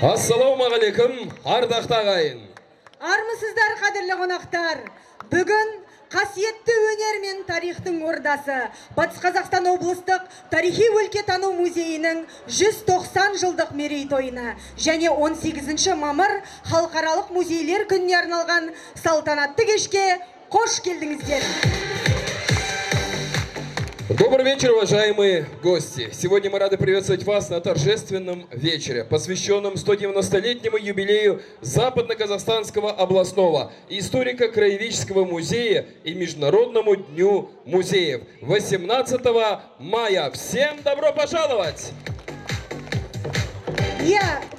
Ассалаумағалейкум, ардақты ағайын. Армысыздар, қадірлі қонақтар. Бүгін қасиетті өнер мен тарихтың ордасы Батыс Қазақстан облыстық тарихи өлкетану музейінің 190 жылдық мерейтойына және 18 мамыр халықаралық музейлер күніне арналған салтанатты кешке қош келдіңіздер. Добрый вечер, уважаемые гости! Сегодня мы рады приветствовать вас на торжественном вечере, посвященном 190-летнему юбилею Западно-Казахстанского областного историко-краеведческого музея и Международному дню музеев 18 мая. Всем добро пожаловать!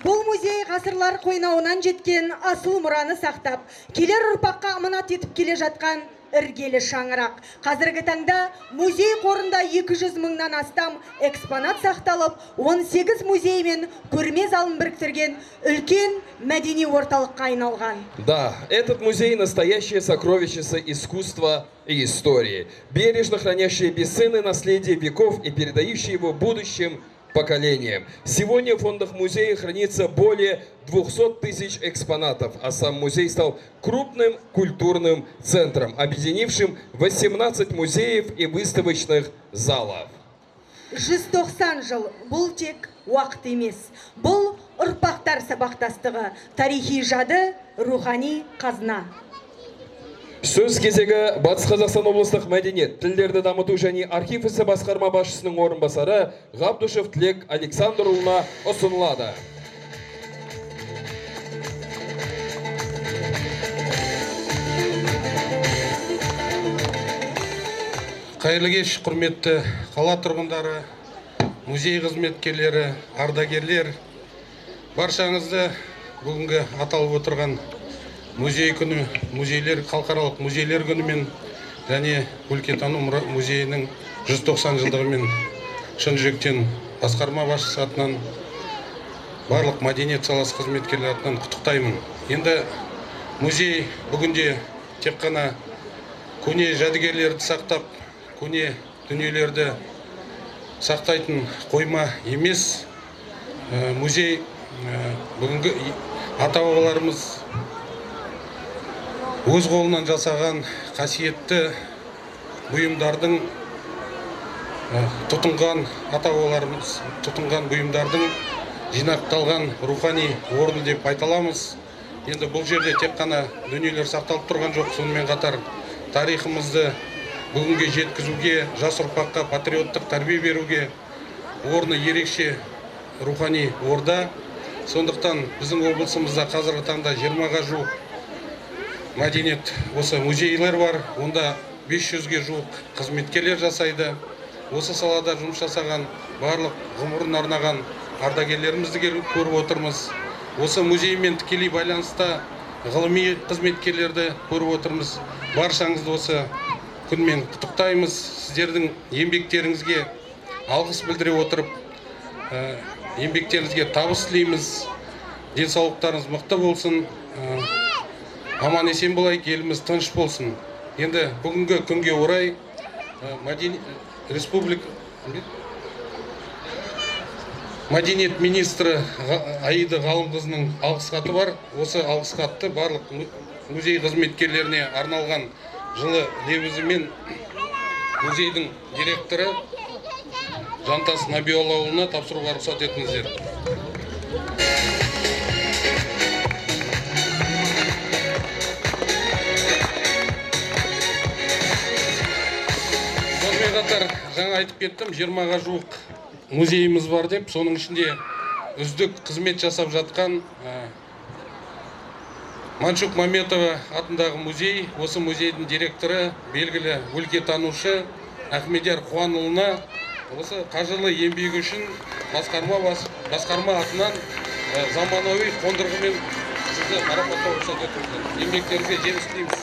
Бұл музей ғасырлар қойнауынан жеткен асыл мұраны сақтап, келер ұрпаққа аманат етіп келе жатқан іргелі шаңырақ. Қазіргі таңда музей қорында 200 мыңнан астам экспонат сақталып, 18 музей мен көрме залын біріктірген үлкен мәдени орталыққа айналған. Да, этот музей настоящее сокровищество искусства и истории, бережно хранящее бесценное наследие веков и передающее его будущим поколениям. Сегодня в фондах музея хранится более 200 тысяч экспонатов, а сам музей стал крупным культурным центром, объединившим 18 музеев и выставочных залов. 190 жыл бұл тек уақыт емес, бұл ұрпақтар сабақтастығы, тарихи жады, рухани қазына. Сөз кезегі Батыс Қазақстан облыстық мәдениет, тілдерді дамыту және архив ісі басқарма басшысының орынбасары Ғабдушев Тілек Александрұлына ұсынылады. Қайырлы кеш, құрметті қала тұрғындары, музей қызметкерлері, ардагерлер, баршаңызды бүгінгі аталып отырған музей күні, музейлер, халықаралық музейлер күнімен және өлкетану музейінің 190 жылдығымен шын жүректен басқарма басшысы атынан, барлық мәдениет саласы қызметкерлері атынан құттықтаймын. Енді музей бүгінде тек қана көне жәдігерлерді сақтап, көне дүниелерді сақтайтын қойма емес, музей бүгінгі ата-бабаларымыз өз қолынан жасаған қасиетті бұйымдардың, тұтынған ата-бабаларымыз тұтынған бұйымдардың жинақталған рухани орны деп айта аламыз. Енді бұл жерде тек қана дүниелер сақталып тұрған жоқ, сонымен қатар тарихымызды бүгінге жеткізуге, жас ұрпаққа патриоттық тәрбие беруге орны ерекше рухани орда. Сондықтан біздің облысымызда қазіргі таңда 20-ға жуық мәдениет осы музейлер бар. Онда 500-ге жуық қызметкерлер жасайды. Осы салада жұмыс жасаған барлық ғұмырын арнаған ардагерлерімізді келіп көріп отырмыз. Осы музеймен тікелей байланыста ғылыми қызметкерлерді көріп отырмыз. Баршаңызды осы күнмен құттықтаймыз. Сіздердің еңбектеріңізге алғыс білдіре отырып, еңбектеріңізге табыс тілейміз. Денсаулықтарыңыз мықты болсын, аман есен болайық, еліміз тыныш болсын. Енді бүгінгі күнге орай мәдениет министрі Аида Ғалымқызының алғыс хаты бар. Осы алғыс хатты барлық музей қызметкерлеріне арналған жылы лебізімен музейдің директоры Жантас Набиоллаұлына тапсыруға рұқсат етіңіздер. Сонымен қатар жаңа айтып кеттім, 20-ға жуық музейіміз бар деп, соның ішінде үздік қызмет жасап жатқан Маншук Маметова атындағы музей, осы музейдің директоры, белгілі өлкетанушы Ахмедияр Қуанұлына осы қажырлы еңбегі үшін басқарма атынан заманауи қондырғымен сізді марапаттауға рұқсат етіңіздер. Еңбектеріңізге жеміс тілейміз.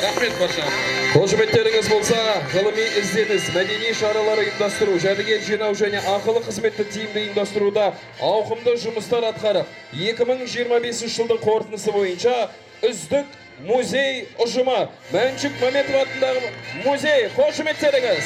Рахмет баршаңызға. Қошеметтеріңіз болса, ғылыми ізденіс, мәдени шаралары ұйымдастыру, жәдігер жинау және ақылы қызметті тиімді ұйымдастыруда ауқымды жұмыстар атқарып, 2025 жылдың қорытындысы бойынша үздік музей ұжымы Маншук Маметова атындағы музей. Қошеметтеріңіз.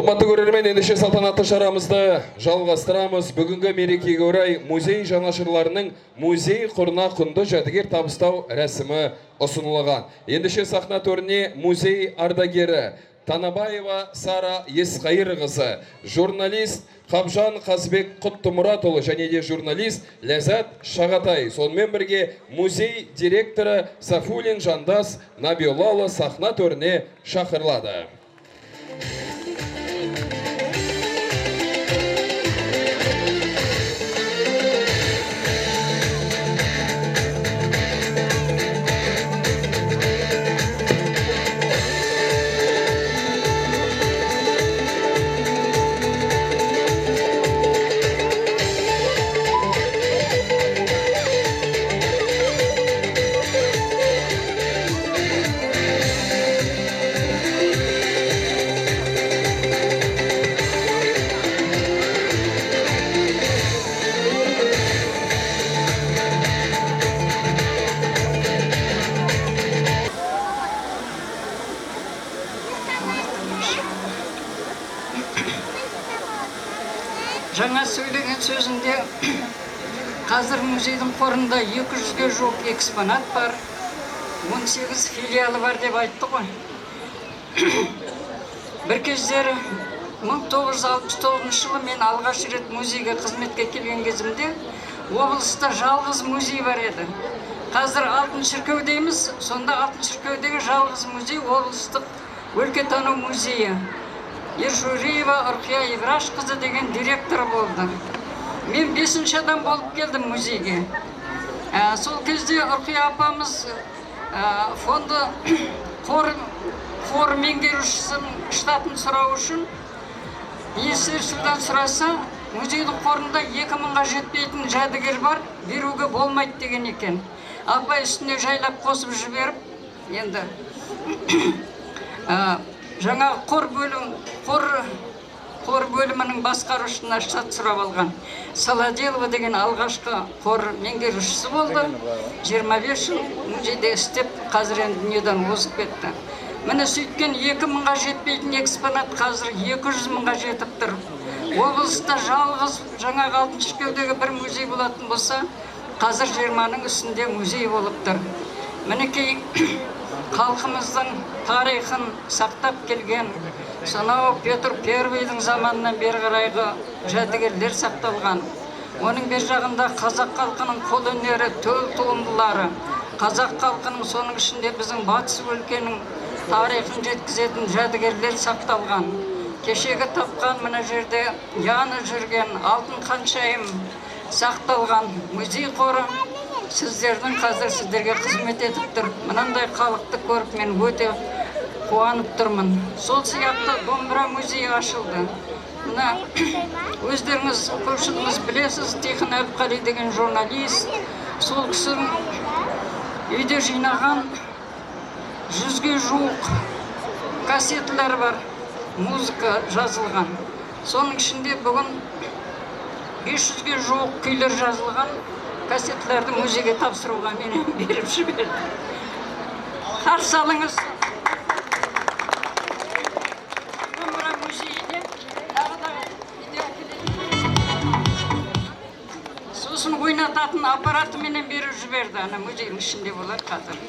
Қымбатты көрермен, ендеше салтанатты шарамызды жалғастырамыз. Бүгінгі мерекеге орай музей жанашырларының музей қорына құнды жәдігер табыстау рәсімі ұсынылған. Ендеше сахна төріне музей ардагері Танабаева Сара Есқайырқызы, журналист Қабжан Қазбек Құттымұратұлы және де журналист Ләззат Шағатай, сонымен бірге музей директоры Сафулин Жандас Набиоллалы сахна төріне шақырылады. Жаңа сөйлеген сөзінде қазір музейдің қорында 200-ге жуық экспонат бар, 18 филиалы бар деп айтты ғой. Бір кездері 1969 жылы мен алғаш рет музейге қызметке келген кезімде облыста жалғыз музей бар еді. Қазір Алтын шіркеу дейміз, сонда Алтын шіркеудегі жалғыз музей облыстық өлкетану музейі. Ержуреева Ұрқия Ибрашқызы деген директор болды. Мен 5-ші адам болып келдім музейге. Сол кезде Ұрқия апамыз фонды қор меңгерушісінің штатын сұрау үшін Министрліктен сұраса, музейдің қорында 2000-ға жетпейтін жәдігер бар, беруге болмайды деген екен. Апай үстіне жайлап қосып жіберіп, енді жаңа қор бөлімінің басқарушысына штат сұрап алған. Саладилова деген алғашқы қор меңгерушісі болды. 25 жыл музейде істеп, қазір енді дүниеден озып кетті. Міне сөйткен 2000-ға жетпейтін экспонат қазір 200 мыңға жетіп тұр. Облыста жалғыз жаңа Алтын шіркеудегі бір музей болатын болса, қазір 20-ның үстінде музей болып тұр. Мінекей халқымыздың тарихын сақтап келген, сонау Петр Первийдің заманынан бері қарайғы жәдігерлер сақталған. Оның бер жағында қазақ халқының қол өнері, төл туындылары, қазақ халқының соның ішінде біздің батыс өлкенің тарихын жеткізетін жәдігерлер сақталған. Кешегі тапқан мына жерде яны жүрген алтын ханшайым сақталған музей қоры сіздердің қазір сіздерге қызмет етіп тұр. Мынандай халықты көріп мен өте қуанып тұрмын. Сол сияқты домбыра музейі ашылды. Мына өздеріңіз көпшілігіңіз білесіз, Тихон Әліпқали деген журналист. Сол кісінің үйде жинаған 100-ге жуық кассеталар бар, музыка жазылған. Соның ішінде бүгін 500-ге жуық күйлер жазылған кассеталарды музейге тапсыруға мені беріп жіберді. Қарсы алыңыз. Домбыра музейіне сосын ойнататын аппараты менен беріп жіберді. Ана музейдің ішінде болады қазір.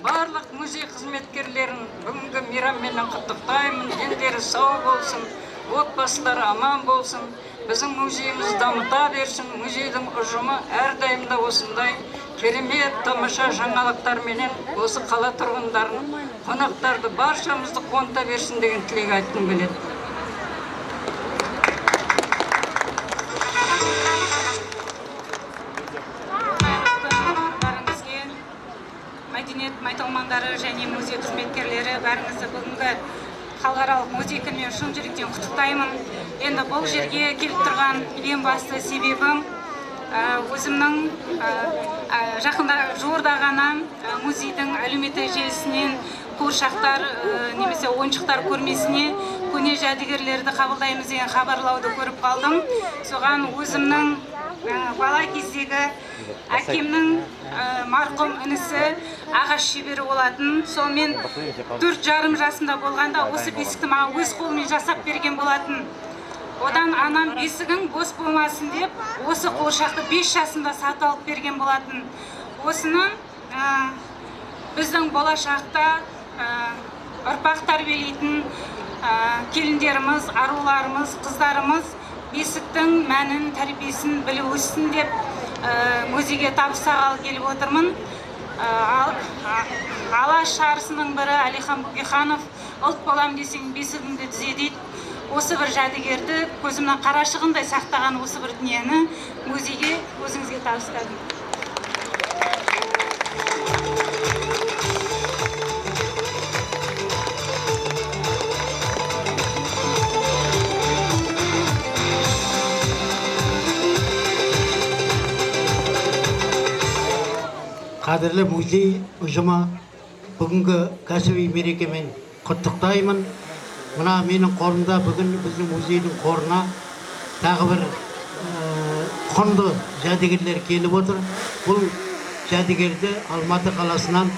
Барлық музей қызметкерлерін бүгінгі мейрамменен құттықтаймын. Дендері сау болсын, отбасылары аман болсын. Біздің музейіміз дамыта берсін. Музейдің ұжымы әрдайымда осындай керемет тамаша жаңалықтарменен осы қала тұрғындарын, қонақтарды баршамызды қуанта берсін деген тілек айтқым келеді. Мәдениет майталмандары және музей қызметкерлері бәріңізді бүгінгі халықаралық музей күнімен шын жүректен құттықтаймын. Енді бұл жерге келіп тұрған ең басты себебім өзімнің жақында жуырда ғана музейдің әлеуметтік желісінен қуыршақтар немесе ойыншықтар көрмесіне көне жәдігерлерді қабылдаймыз деген хабарлауды көріп қалдым. Соған өзімнің бала кездегі әкемнің марқұм інісі ағаш шебері болатын. Сонымен 4,5 жасымда болғанда осы бесікті маған өз қолымен жасап берген болатын. Одан анам бесігің бос болмасын деп, осы қуыршақты 5 жасымда сатып алып берген болатын. Осыны біздің болашақта ұрпақ тәрбиелейтін келіндеріміз, аруларымыз, қыздарымыз бесіктің мәнін, тәрбиесін біліп өссін деп музейге табыстағалы келіп отырмын. Алаш арысының бірі Әлихан Бөкейханов ұлт болам десең бесігіңді түзе дейді. Осы бір жәдігерді көзімнің қарашығындай сақтаған осы бір дүниені музейге өзіңізге табыстадым. Қадірлі музей ұжымы бүгінгі кәсіби мерекемен құттықтаймын. Мына менің қорымда бүгін біздің музейдің қорына тағы бір құнды жәдігерлер келіп отыр. Бұл жәдігерді Алматы қаласынан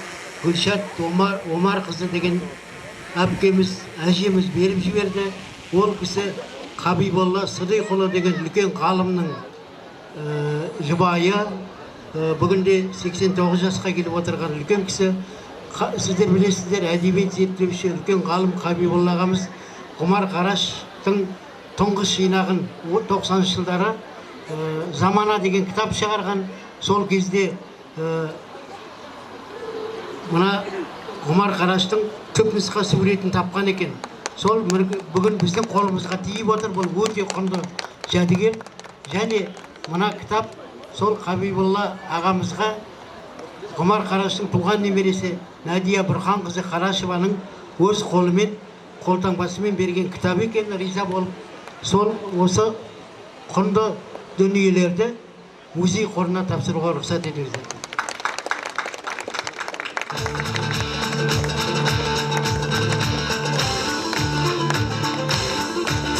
Гүлшат Омар қызы деген әпкеміз, әжеміз беріп жіберді. Ол кісі Қабиболла Сыдиқұлы деген үлкен ғалымның жұбайы. Бүгінде 89 жасқа келіп отырған үлкен кісі. Сіздер білесіздер, әдебиет зерттеуші үлкен ғалым Қабиболла ағамыз Ғұмар Қараштың тұңғыш жинағын 90 жылдары Замана деген кітап шығарған. Сол кезде мына Ғұмар Қараштың түпнұсқа суретін тапқан екен. Сол бүгін біздің қолымызға тиіп отыр. Бұл өте құнды жәдігер. Және мына кітап сол Қабиболла ағамызға Ғұмар Қараштың туған немересі Надия Бұрханқызы Қарашеваның өз қолымен, қолтаңбасымен берген кітап екен. Риза болып, сол осы құнды дүниелерді музей қорына тапсыруға рұқсат етіңіздер.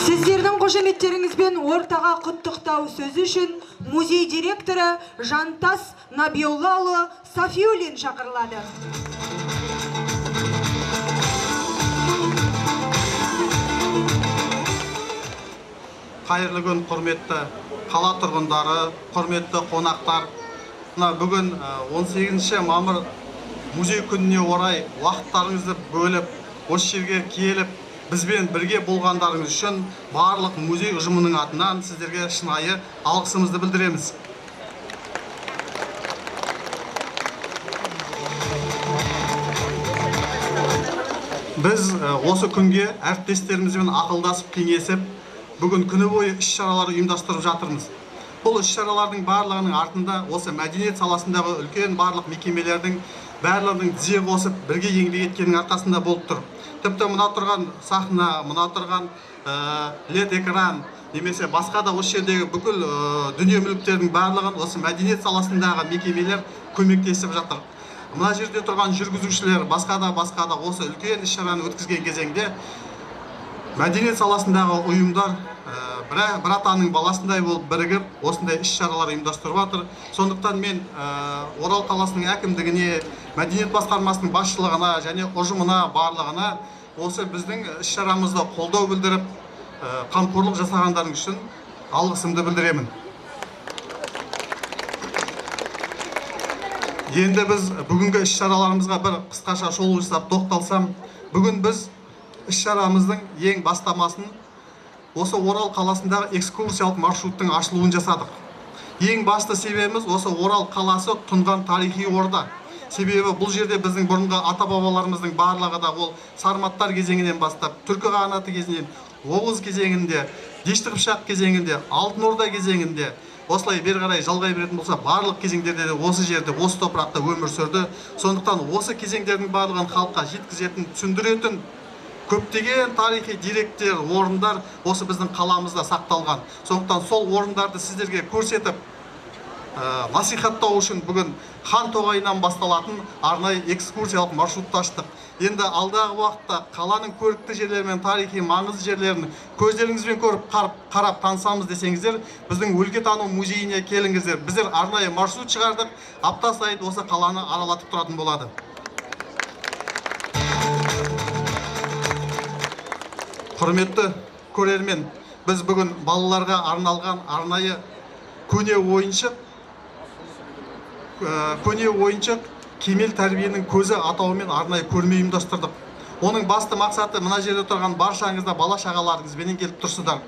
Сіздердің қошеметтеріңізбен ортаға құттықтау сөзі үшін музей директоры Жантас Набиоллаұлы Сафиуллин шақырылады. Қайырлы күн, құрметті қала тұрғындары, құрметті қонақтар. Бүгін 18 мамыр музей күніне орай уақыттарыңызды бөліп, осы жерге келіп, бізбен бірге болғандарыңыз үшін барлық музей ұжымының атынан сіздерге шынайы алғысымызды білдіреміз. Біз осы күнге әріптестерімізбен ақылдасып кеңесіп, бүгін күні бойы іс-шаралар ұйымдастырып жатырмыз. Бұл іс-шаралардың барлығының артында осы мәдениет саласындағы үлкен барлық мекемелердің барлығының тізе қосып бірге еңбек еткеннің арқасында болып тұр. Тіпті мына тұрған сахна, мына тұрған LED экран, немесе басқа да осы жердегі бүкіл дүние мүліктердің барлығын осы мәдениет саласындағы мекемелер көмектесіп жатыр. Мына жерде тұрған жүргізушілер, басқа да осы үлкен іс-шараны өткізген кезеңде мәдениет саласындағы ұйымдар бір атаның баласындай болып бірігіп, осындай іс-шаралар ұйымдастырып жатыр. Сондықтан мен Орал қаласының әкімдігіне, мәдениет басқармасының басшылығына және ұжымына барлығына осы біздің іс-шарамызды қолдау білдіріп, қамқорлық жасағандарың үшін алғысымды білдіремін. Енді біз бүгінгі іс-шараларымызға бір қысқаша шолу жасап тоқталсам, бүгін біз іс-шарамыздың ең бастамасын осы Орал қаласындағы экскурсиялық маршруттың ашылуын жасадық. Ең басты себебіміз осы Орал қаласы тұнған тарихи орда. Себебі бұл жерде біздің бұрынғы ата-бабаларымыздың барлығы да ол Сарматтар кезеңінен бастап, Түркі қағанаты кезінен, Оғыз кезеңінде, Дешті Қыпшақ кезеңінде, Алтын Орда кезеңінде, осылай бері қарай жалғай беретін болса, барлық кезеңдерде де осы жерде, осы топырақта өмір сүрді. Сондықтан осы кезеңдердің барлығын халыққа жеткізетін, түсіндіретін көптеген тарихи деректер, орындар осы біздің қаламызда сақталған. Сондықтан сол орындарды сіздерге көрсетіп, насихаттау үшін бүгін Хан тоғайынан басталатын арнайы экскурсиялық маршрутты аштық. Енді алдағы уақытта қаланың көрікті жерлері мен тарихи маңызды жерлерін көздеріңізбен көріп қарап танысамыз десеңіздер, біздің өлкетану музейіне келіңіздер. Біздер арнайы маршрут шығардық, апта сайын осы қаланы аралатып тұратын болады. Құрметті көрермен, біз бүгін балаларға арналған арнайы көне ойыншық кемел тәрбиенің көзі атауымен арнайы көрме ұйымдастырдық. Оның басты мақсаты мына жерде тұрған баршаңызда бала шағаларыңызбенен келіп тұрсыздар.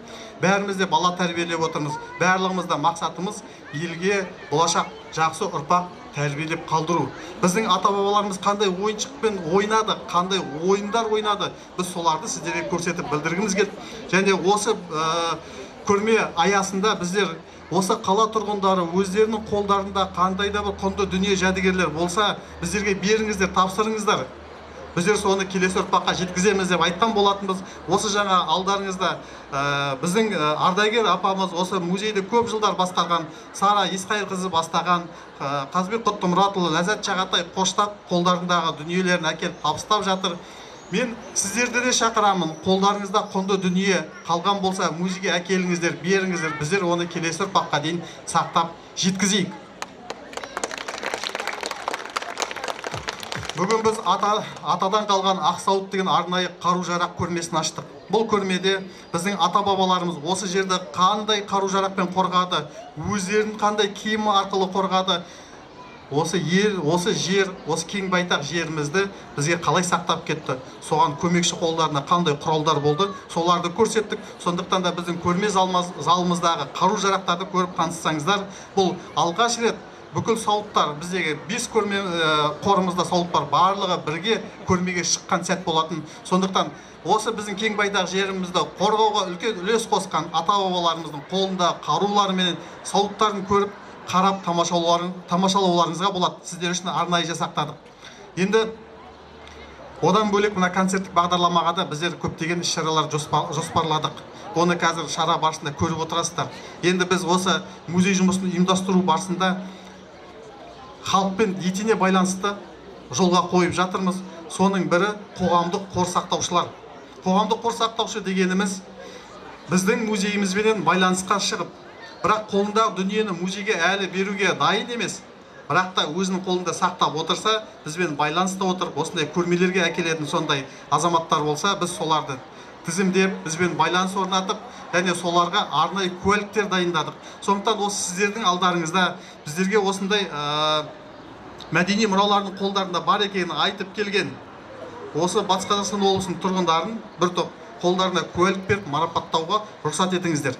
Бәріміз де бала тәрбиелеп отырмыз. Барлығымызда мақсатымыз елге болашақ жақсы ұрпақ тәрбиелеп қалдыру. Біздің ата-бабаларымыз қандай ойыншықпен ойнады, қандай ойындар ойнады, біз соларды сіздерге көрсетіп білдіргіміз келді. Және осы көрме аясында біздер осы қала тұрғындары өздерінің қолдарында қандай да бір құнды дүние жәдігерлер болса, біздерге беріңіздер, тапсырыңыздар. Біздер соны келесі ұрпаққа жеткіземіз деп айтқан болатынбыз. Осы жаңа алдарыңызда біздің ардагер апамыз осы музейді көп жылдар басқарған Сара Есқайырқызы бастаған Қазбек Құттымұратұлы, Ләззат Шағатай қоштап қолдарындағы дүниелерін әкеліп табыстап жатыр. Мен сіздерді де шақырамын, қолдарыңызда құнды дүние қалған болса, музейге әкеліңіздер, беріңіздер, біздер оны келесі ұрпаққа дейін сақтап жеткізейік. Бүгін біз атадан қалған Ақсауыт деген арнайы қару-жарақ көрмесін аштық. Бұл көрмеде біздің ата-бабаларымыз осы жерді қандай қару-жарақпен қорғады, өздерін қандай киім арқылы қорғады, осы жер, осы кең байтақ жерімізді бізге қалай сақтап кетті, соған көмекші қолдарына қандай құралдар болды, соларды көрсеттік. Сондықтан да біздің көрме залымыздағы қару-жарақтарды көріп танысаңыздар, бұл алғаш рет бүкіл сауыттар, біздегі 5 көрме қорымызда сауыт бар, барлығы бірге көрмеге шыққан сәт болатын. Сондықтан осы біздің кең байтақ жерімізді қорғауға үлкен үлес қосқан ата-бабаларымыздың қолында қарулары менен сауыттарын көріп қарап тамашалауларыңызға болады. Сіздер үшін арнайы жасақтадық. Енді одан бөлек мына концерттік бағдарламаға да біздер көптеген іс-шаралар жоспарладық. Оны қазір шара барысында көріп отырасыздар. Енді біз осы музей жұмысын ұйымдастыру барысында халықпен етене байланысты жолға қойып жатырмыз. Соның бірі қоғамдық қор сақтаушылар. Қоғамдық қор сақтаушы дегеніміз біздің музейімізбенен байланысқа шығып, бірақ қолындағы дүниені музейге әлі беруге дайын емес, бірақ та өзінің қолында сақтап отырса, бізбен байланыста отырып, осындай көрмелерге әкелетін сондай азаматтар болса, біз соларды тізімдеп, бізбен байланыс орнатып, және соларға арнайы куәліктер дайындадық. Сондықтан осы сіздердің алдарыңызда біздерге осындай мәдени мұралардың қолдарында бар екенін айтып келген осы Батыс Қазақстан облысының тұрғындарын бір топ қолдарына куәлік беріп марапаттауға рұқсат етіңіздер.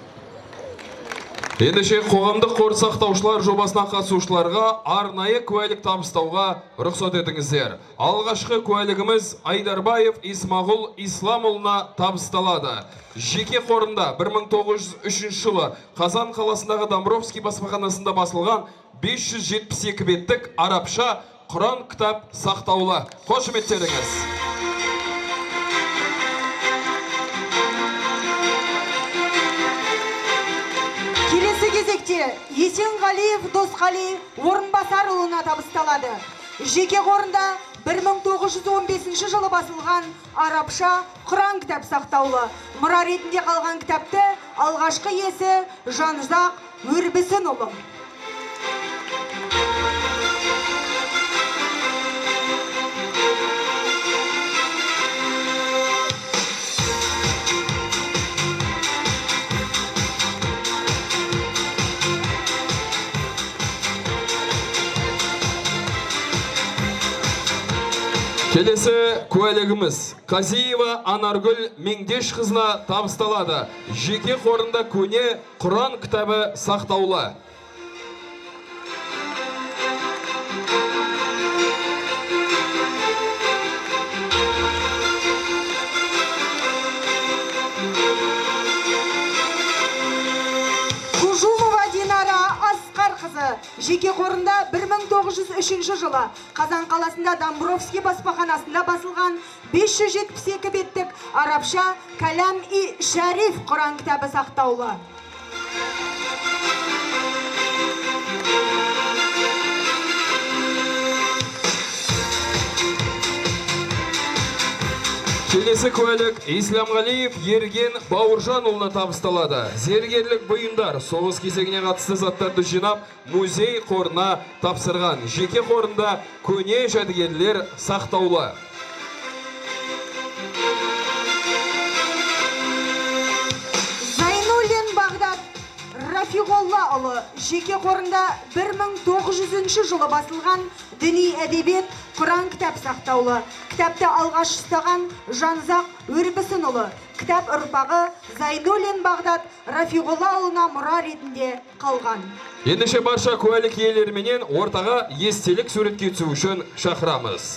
Ендеше қоғамдық қор сақтаушылар жобасына қатысушыларға арнайы куәлік табыстауға рұқсат етіңіздер. Алғашқы куәлігіміз Айдарбаев Исмағұл Исламұлына табысталады. Жеке қорында 1903 жылы Қазан қаласындағы Домбровский баспаханасында басылған 572 беттік арабша Құран кітап сақтаулы. Қошеметтеріңіз. Келесі кезекте Есенғалиев Досқали Орынбасарұлына табысталады. Жеке қорында 1915 жылы басылған арабша Құран кітап сақтаулы. Мұра ретінде қалған кітапты алғашқы иесі Жанұзақ Өрбісінұлы. Келесі куәлігіміз Қазиева Анаргүл Меңдеш қызына табысталады. Жеке қорында көне Құран кітабы сақтаулы. Кужумова Динара Асқарқызы жеке қорында 1903 жылы Қазан қаласында Домбровский баспаханасында басылған 572 беттік арабша Калям-и Шариф Құран кітабы сақтаулы. Келесі куәлік Исламғалиев Ерген Бауыржанұлына табысталады. Зергерлік бұйымдар соғыс кезеңіне қатысты заттарды жинап, музей қорына тапсырған. Жеке қорында көне жәдігерлер сақтаулы. Зайнуллин Бағдат Рафиғоллаұлы жеке қорында 1900 жылы басылған діни әдебиет Құран кітап сақтаулы. Кітапты алғаш ұстаған Жанзақ Өрбісінұлы. Кітап ұрпағы Зайнуллин Бағдат Рафиғоллаұлына мұра ретінде қалған. Ендеше барша куәлік иелеріменен ортаға естелік суретке түсу үшін шақырамыз.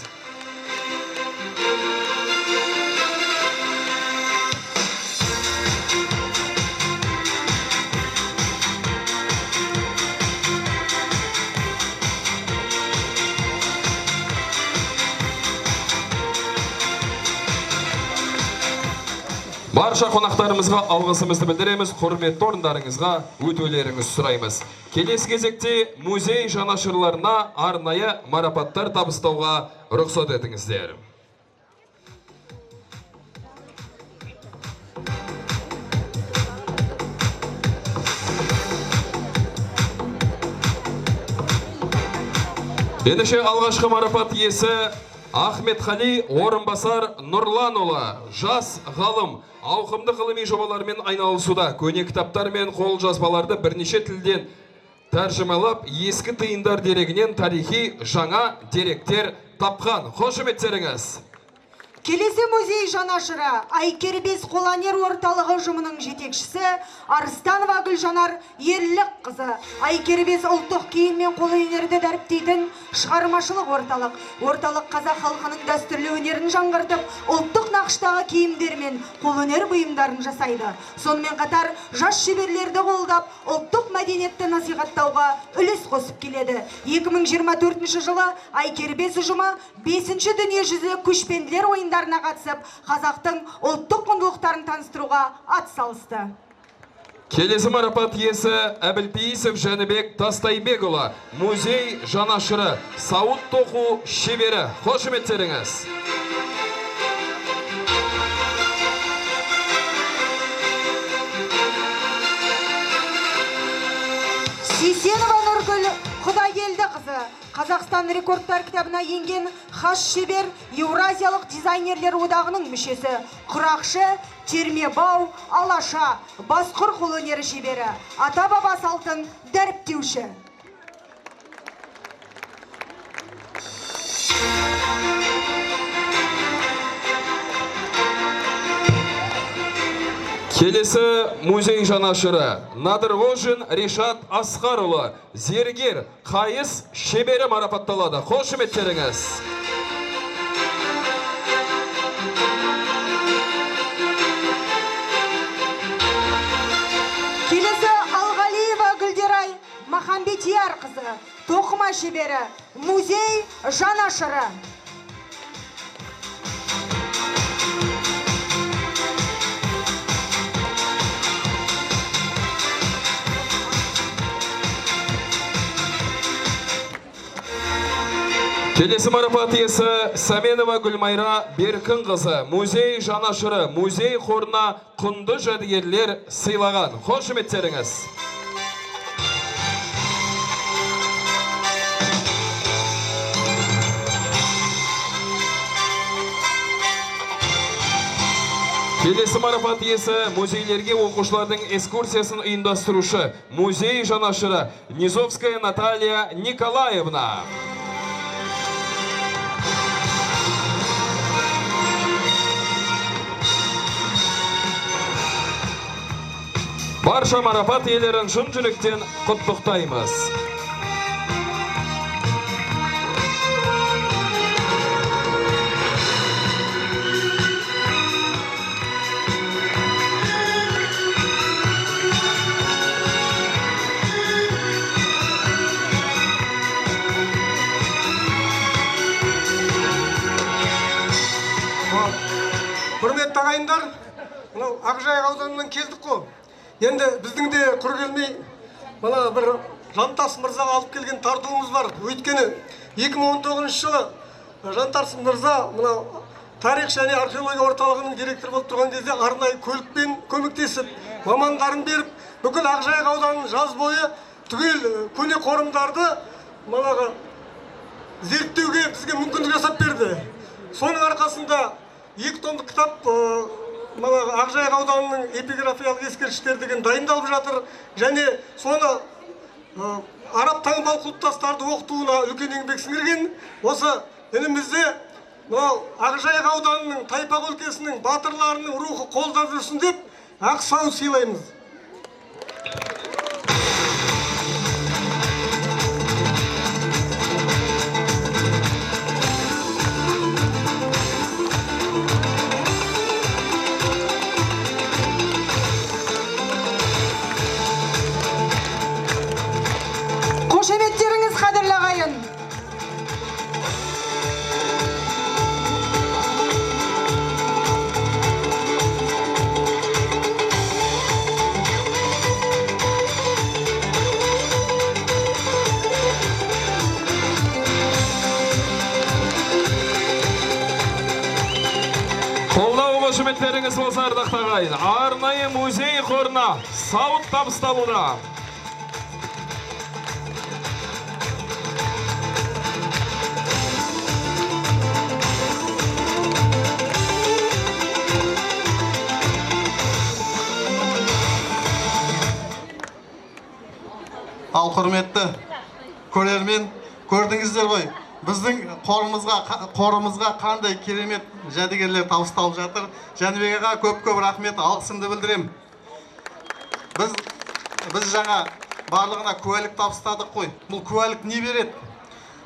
Барша қонақтарымызға алғысымызды білдіреміз, құрметті орындарыңызға өтулеріңіз сұраймыз. Келесі кезекте музей жанашырларына арнайы марапаттар табыстауға рұқсат етіңіздер. Ендеше алғашқы марапат иесі Ахметқали Орынбасар Нұрланұлы, жас ғалым, ауқымды ғылыми жобалармен айналысуда. Көне кітаптар мен қолжазбаларды бірнеше тілден тәржімалап, ескі тиындар дерегінен тарихи жаңа деректер тапқан. Қошеметтеріңіз. Келесі музей жанашыры Айкербес қолөнер орталығы ұжымының жетекшісі Арыстанова Гүлжанар Ерлік қызы. Айкербес ұлттық киім мен қолөнерді дәріптейтін шығармашылық орталық. Орталық қазақ халқының дәстүрлі өнерін жаңғыртып, ұлттық нақыштағы киімдер мен қолөнер бұйымдарын жасайды. Сонымен қатар жас шеберлерді қолдап, ұлттық мәдениетті насихаттауға үлес қосып келеді. 2024 жылы Айкербес ұжымы 5-ші дүниежүзілік көшпенділер ойындарына қатысып, қазақтың ұлттық құндылықтарын таныстыруға ат салысты. Келесі марапат иесі Әбілпейісов Жәнібек Тастайбекұлы, музей жанашыры, сауыт тоқу шебері. Қошеметтеріңіз. Сейсенова Нұргүл Құдайелді қызы, Қазақстан рекордтар кітабына енген хас шебер, Еуразиялық дизайнерлер одағының мүшесі, құрақшы, термебау, алаша, басқұр қолөнері шебері, ата-баба салтын дәріптеуші. Келесі музей жанашыры Надырғожин Решат Асқарұлы, зергер, қайыс шебері марапатталады. Қошеметтеріңіз. Келесі Алғалиева Гүлдерай Махамбетияр қызы, тоқыма шебері, музей жанашыры. Келесі марапат иесі Сәменова Гүлмайра Беркін қызы, музей жанашыры, музей қорына құнды жәдігерлер сыйлаған. Қошеметтеріңіз. Келесі марапат иесі музейлерге оқушылардың экскурсиясын ұйымдастырушы, музей жанашыры Низовская Наталья Николаевна. Барша марапат иелерін шын жүректен құттықтаймыз. Құрметті ағайындар, мынау Ақжайық ауданынан келдік қой. Енді біздің де құр келмей, мына бір Жантас мырзаға алып келген тартуымыз бар. Өйткені 2019 жылы Жантас мырза мына тарих және археология орталығының директоры болып тұрған кезде арнайы көлікпен көмектесіп, мамандарын беріп, бүкіл Ақжайық ауданының жаз бойы түгел көне қорымдарды манағы зерттеуге бізге мүмкіндік жасап берді. Соның арқасында 2 томдық кітап Ақжайық ауданының эпиграфиялық ескерткіштер деген дайындалып жатыр, және соны араб таңбалы құлпытастарды оқытуына үлкен еңбек сіңірген. Осы елімізде Ақжайық ауданының Тайпақ өлкесінің батырларының рухы қолдап жүрсін деп ақ сау сыйлаймыз. Қошеметтеріңіз қадірлі ағайын. Қолдау қошеметтеріңіз болса ардақты ағайын. Арнайы музей қорына сауыт табысталуда. Ал құрметті көрермен, көрдіңіздер ғой, біздің қорымызға қандай керемет жәдігерлер табысталып жатыр. Жәнібек аға көп-көп рахмет, алғысымды білдірем. Біз жаңа барлығына куәлік табыстадық қой. Бұл куәлік не береді?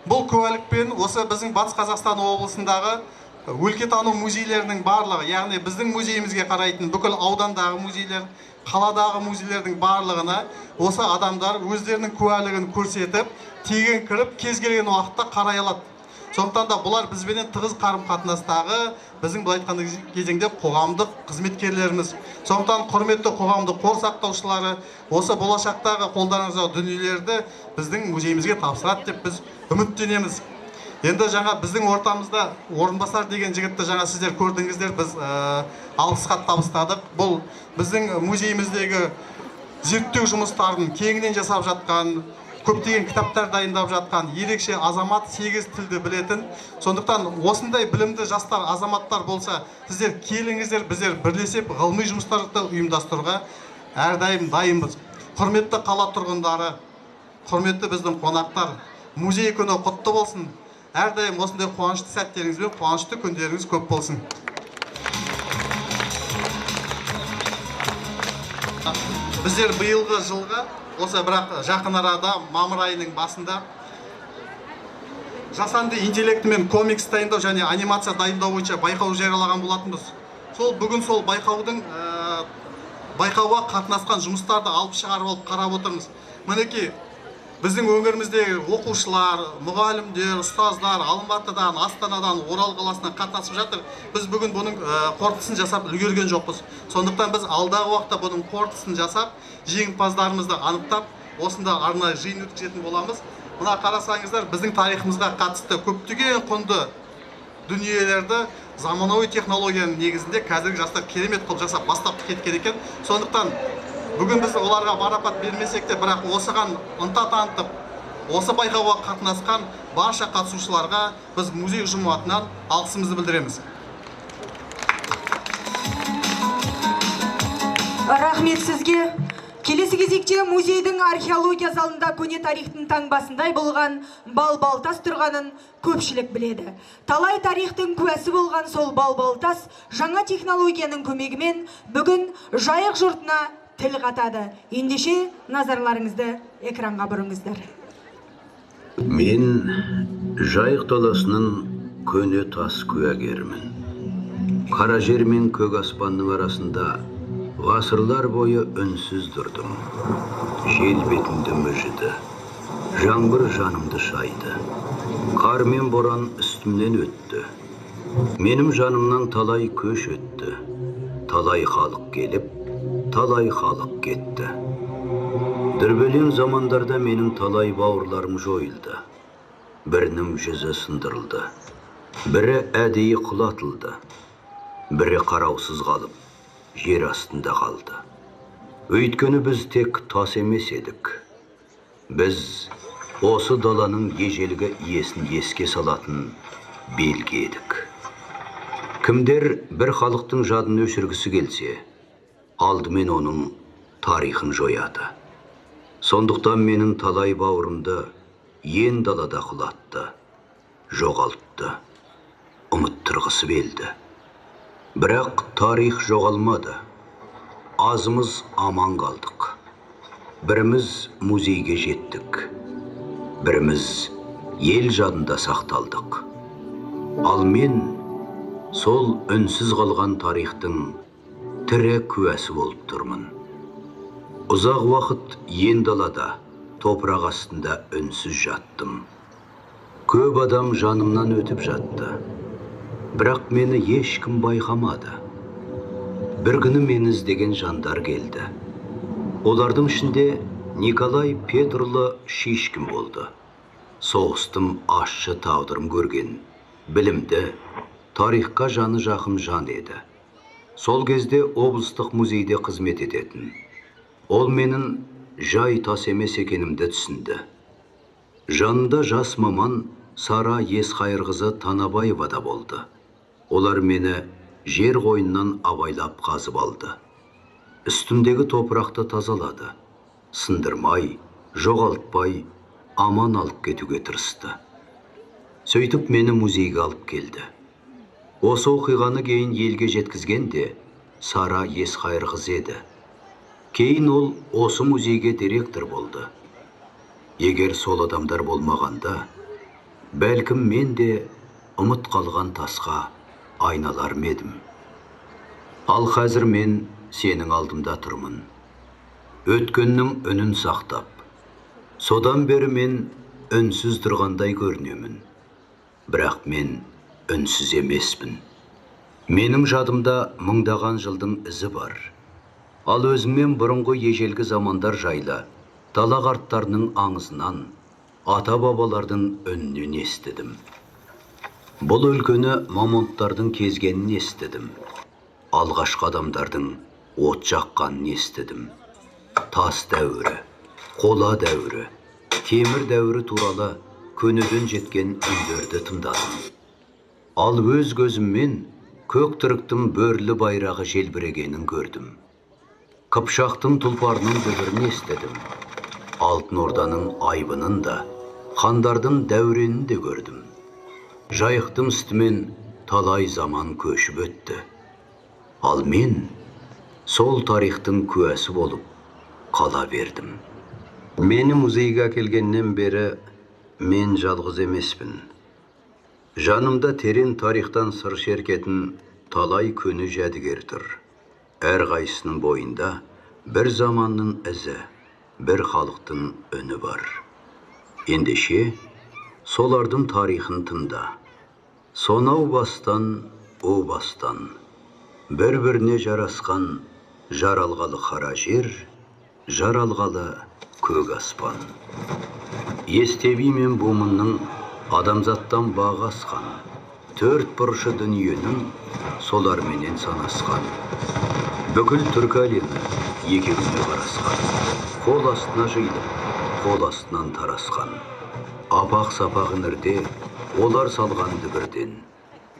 Бұл куәлікпен осы біздің Батыс Қазақстан облысындағы өлкетану музейлерінің барлығы, яғни біздің музейімізге қарайтын бүкіл аудандағы музейлер, қаладағы музейлердің барлығына осы адамдар өздерінің куәлігін көрсетіп, тегін кіріп, кез келген уақытта қарай алады. Сондықтан да бұлар бізбенен тығыз қарым-қатынастағы біздің бұл айтқан кезеңде қоғамдық қызметкерлеріміз. Сондықтан құрметті қоғамдық қор сақтаушылары осы болашақтағы қолдарыңыздағы дүниелерді біздің музейімізге тапсырады деп біз үміттенеміз. Енді жаңа біздің ортамызда Орынбасар деген жігітті жаңа сіздер көрдіңіздер, біз алғыс хат табыстадық. Бұл біздің музейіміздегі зерттеу жұмыстарын кеңінен жасап жатқан, көптеген кітаптар дайындап жатқан ерекше азамат, 8 тілді білетін. Сондықтан осындай білімді жастар, азаматтар болса, сіздер келіңіздер, біздер бірлесіп ғылыми жұмыстарды ұйымдастыруға әрдайым дайынбыз. Құрметті қала тұрғындары, құрметті біздің қонақтар, музей күні құтты болсын. Әрдайым осындай қуанышты сәттеріңіз бен қуанышты күндеріңіз көп болсын. Біздер биылғы жылға, осы бірақ жақын арада, мамыр айының басында жасанды интеллектімен комикс дайындау және анимация дайындау бойынша байқау жариялаған болатынбыз. Бүгін сол байқауға қатынасқан жұмыстарды алып шығарып алып қарап отырмыз. Мінекей біздің өңіріміздегі оқушылар, мұғалімдер, ұстаздар Алматыдан, Астанадан, Орал қаласынан қатынасып жатыр. Біз бүгін бұның қорытындысын жасап үлгерген жоқпыз. Сондықтан біз алдағы уақытта бұның қорытындысын жасап, жеңімпаздарымызды анықтап, осында арнайы жиын өткізетін боламыз. Мына қарасаңыздар, біздің тарихымызға қатысты көптеген құнды дүниелерді заманауи технологияның негізінде қазіргі жастар керемет қылып жасап бастап кеткен екен. Сондықтан бүгін біз оларға марапат бермесек те, бірақ осыған ынта танытып, осы байқауға қатынасқан барша қатысушыларға біз музей ұжымы атынан алғысымызды білдіреміз. Рахмет сізге. Келесі кезекте музейдің археология залында көне тарихтың таңбасындай болған балбалтас тұрғанын көпшілік біледі. Талай тарихтың куәсі болған сол балбалтас жаңа технологияның көмегімен бүгін жайық жұртына тіл қатады. Ендеше назарларыңызды экранға бұрыңыздар. Мен жайық даласының көне тас куәгерімін. Қара жер мен көк аспанның арасында ғасырлар бойы үнсіз тұрдым. Жел бетімді мүжіді, жаңбыр жанымды шайды. Қар мен боран үстімнен өтті. Менің жанымнан талай көш өтті. Талай халық келіп, талай халық кетті. Дүрбелең замандарда менің талай бауырларым жойылды. Бірінің жүзі сындырылды. Бірі әдейі құлатылды, бірі қараусыз қалып, жер астында қалды. Өйткені біз тек тас емес едік. Біз осы даланың ежелгі иесін еске салатын белгі едік. Кімдер бір халықтың жадын өшіргісі келсе, алдымен оның тарихын жояды. Сондықтан менің талай бауырымды ен далада құлатты, жоғалтты, ұмыттырғысы келді. Бірақ тарих жоғалмады. Азымыз аман қалдық. Біріміз музейге жеттік. Біріміз ел жадында сақталдық. Ал мен сол үнсіз қалған тарихтың тірі куәсі болып тұрмын. Ұзақ уақыт ен далада, топырақ астында үнсіз жаттым. Көп адам жанымнан өтіп жатты. Бірақ мені ешкім байқамады. Бір күні мені іздеген жандар келді. Олардың ішінде Николай Петрлы Шишкин болды. Соғыстым ащы тағдырым көрген, білімді, тарихқа жаны жақын жан еді. Сол кезде облыстық музейде қызмет ететін. Ол менің жай тас емес екенімді түсінді. Жанында жас маман Сара Есқайырқызы Танабаева да болды. Олар мені жер қойнынан абайлап қазып алды. Үстімдегі топырақты тазалады. Сындырмай, жоғалтпай, аман алып кетуге тырысты. Сөйтіп мені музейге алып келді. Осы оқиғаны кейін елге жеткізгенде Сара Есқайырқызы еді. Кейін ол осы музейге директор болды. Егер сол адамдар болмағанда, бәлкім мен де ұмыт қалған тасқа айналар медім. Ал қазір мен сенің алдымда тұрмын. Өткеннің үнін сақтап, содан бері мен үнсіз тұрғандай көрінемін. Бірақ мен үнсіз емеспін. Менің жадымда мыңдаған жылдың ізі бар. Ал өзіммен бұрынғы ежелгі замандар жайлы дала қарттарының аңызынан, ата-бабалардың үнінен естідім. Бұл өлкені мамонттардың кезгенін естідім. Алғашқы адамдардың от жаққанын естідім. Тас дәуірі, қола дәуірі, темір дәуірі туралы көнеден жеткен үндерді тыңдадым. Ал өз көзіммен көк түріктің бөрлі байрағы желбірегенін көрдім. Қыпшақтың тұлпарының дүбірін естідім. Алтын Орданың айбынын да, хандардың дәуренін де көрдім. Жайықтың үстімен талай заман көшіп өтті. Ал мен сол тарихтың куәсі болып қала бердім. Мені музейге әкелгеннен бері мен жалғыз емеспін. Жанымда терең тарихтан сыр шеркетін талай көне жәдігер тұр. Әр қайсының бойында бір заманның ізі, бір халықтың үні бар. Ендеше, солардың тарихын тыңда. Сонау бастан, о бастан, бір-біріне жарасқан жаралғалы қара жер, жаралғалы көк аспан. Естеби мен бумынның адамзаттан бағы асқан, төрт бұрышы дүниенің соларменен санасқан. Бүкіл түркі әлемі екеуіне қарасқан, қол астына жиылып, қол астынан тарасқан. Апақ-сапақ іңірде олар салған дүбірден,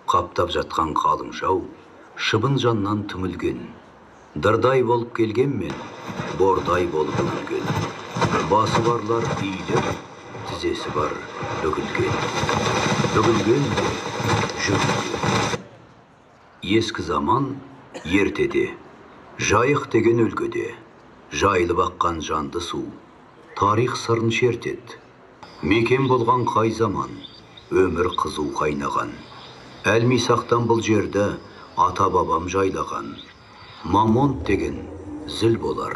қаптап жатқан қалың жау шыбын жаннан түңілген. Дырдай болып келген мен, бордай болып үңілген. Басы барлар иіліп, тізесі бар бүгілген. Бүгілген де жүрілген. Ескі заман ертеде, жайық деген өлкеде, жайылып аққан жанды су, тарих сырын шертеді. Мекен болған қай заман, өмір қызу қайнаған. Әлмисақтан бұл жерді ата-бабам жайлаған. Мамонт деген зіл болар,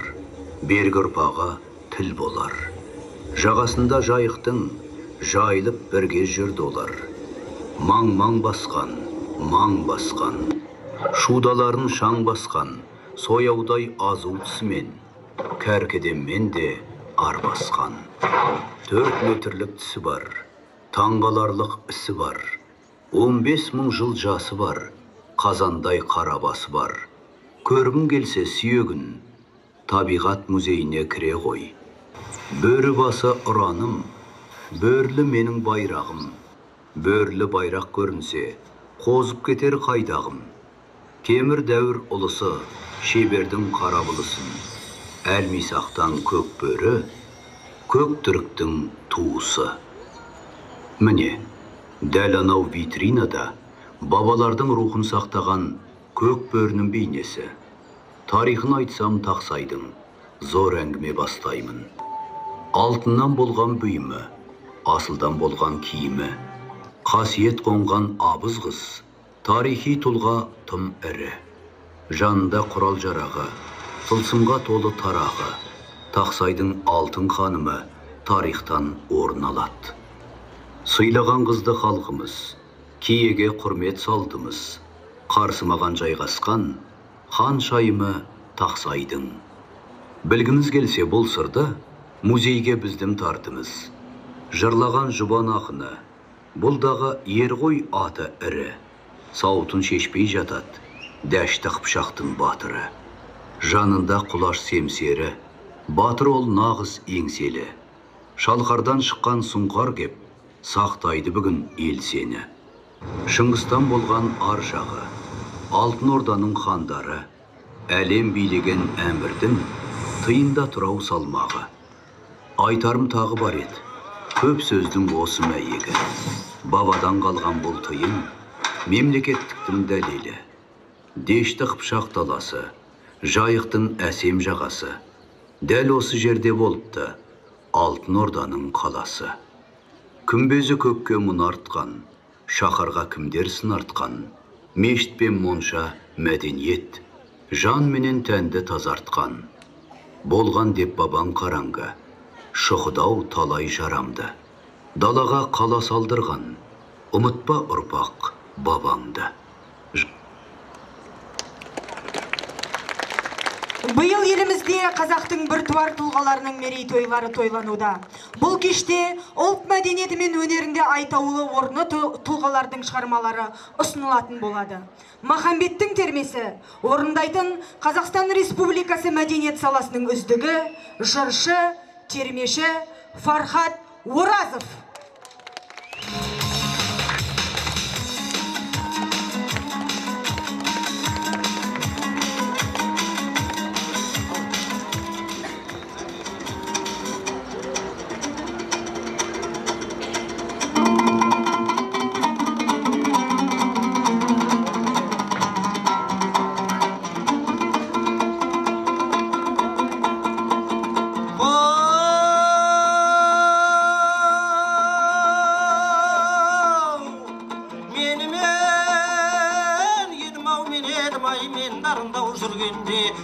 бергі ұрпағы тіл болар. Жағасында жайықтың жайылып бірге жүрді олар. Маң-маң басқан, маң басқан, шудаларын шаң басқан, сояудай азу тісімен, кәркедеммен де ар басқан. 4 метрлік тісі бар, таңғаларлық ісі бар. 15 мың жыл жасы бар, қазандай қарабасы бар. Көргің келсе сүйегін, табиғат музейіне кіре ғой. Бөрі басы ұраным, бөрлі менің байрағым. Бөрлі байрақ көрінсе, қозып кетер қайдағым. Темір дәуір ұлысы, шебердің қарабылысын. Әлмисақтан көк бөрі, көк түріктің туысы. Міне, дәл анау витринада бабалардың рухын сақтаған көк бөрінің бейнесі. Тарихын айтсам тақсайдың, зор әңгіме бастаймын. Алтыннан болған бұйымы, асылдан болған киімі, қасиет қонған абыз қыз, тарихи тұлға тым ірі. Жанында құрал жарағы, тылсымға толы тарағы, тақсайдың алтын ханымы тарихтан орын алады. Сыйлаған қызды халқымыз, киеге құрмет салдымыз, қарсымаған жайғасқан хан шайымы тақсайдың. Білгіміз келсе бұл сырды, музейге біздің тартымыз. Жырлаған жұбан ақыны, бұлдағы ер ғой аты ірі. Сауытын шешпей жатады, дәшті қыпшақтың батыры. Жанында құлаш семсері, батыр ол нағыз еңселі. Шалқардан шыққан сұңқар кеп, сақтайды бүгін ел сені. Шыңғыстан болған ар жағы, алтын орданың хандары, әлем билеген әмірдің тиында тұрау салмағы. Айтарым тағы бар еді, көп сөздің осы мәйегі. Бабадан қалған бұл тыйым, мемлекеттіктің дәлелі. Дешті қыпшақ даласы, жайықтың әсем жағасы. Дәл осы жерде болыпты, алтын орданың қаласы. Күмбезі көкке мұн артқан, шақарға кімдер сын артқан. Мешіт пен монша мәдениет, жан менен тәнді тазартқан. Болған деп бабаң қараңғы, шұқыдау талай жарамды. Далаға қала салдырған, ұмытпа ұрпақ бабаңды. Биыл елімізде қазақтың біртуар тұлғаларының мерейтойлары тойлануда. Бұл кеште ұлт мәдениеті мен өнерінде айтаулы орны тұлғалардың шығармалары ұсынылатын болады. Махамбеттің термесі орындайтын Қазақстан Республикасы мәдениет саласының үздігі, жыршы, термеші Фархат Оразов.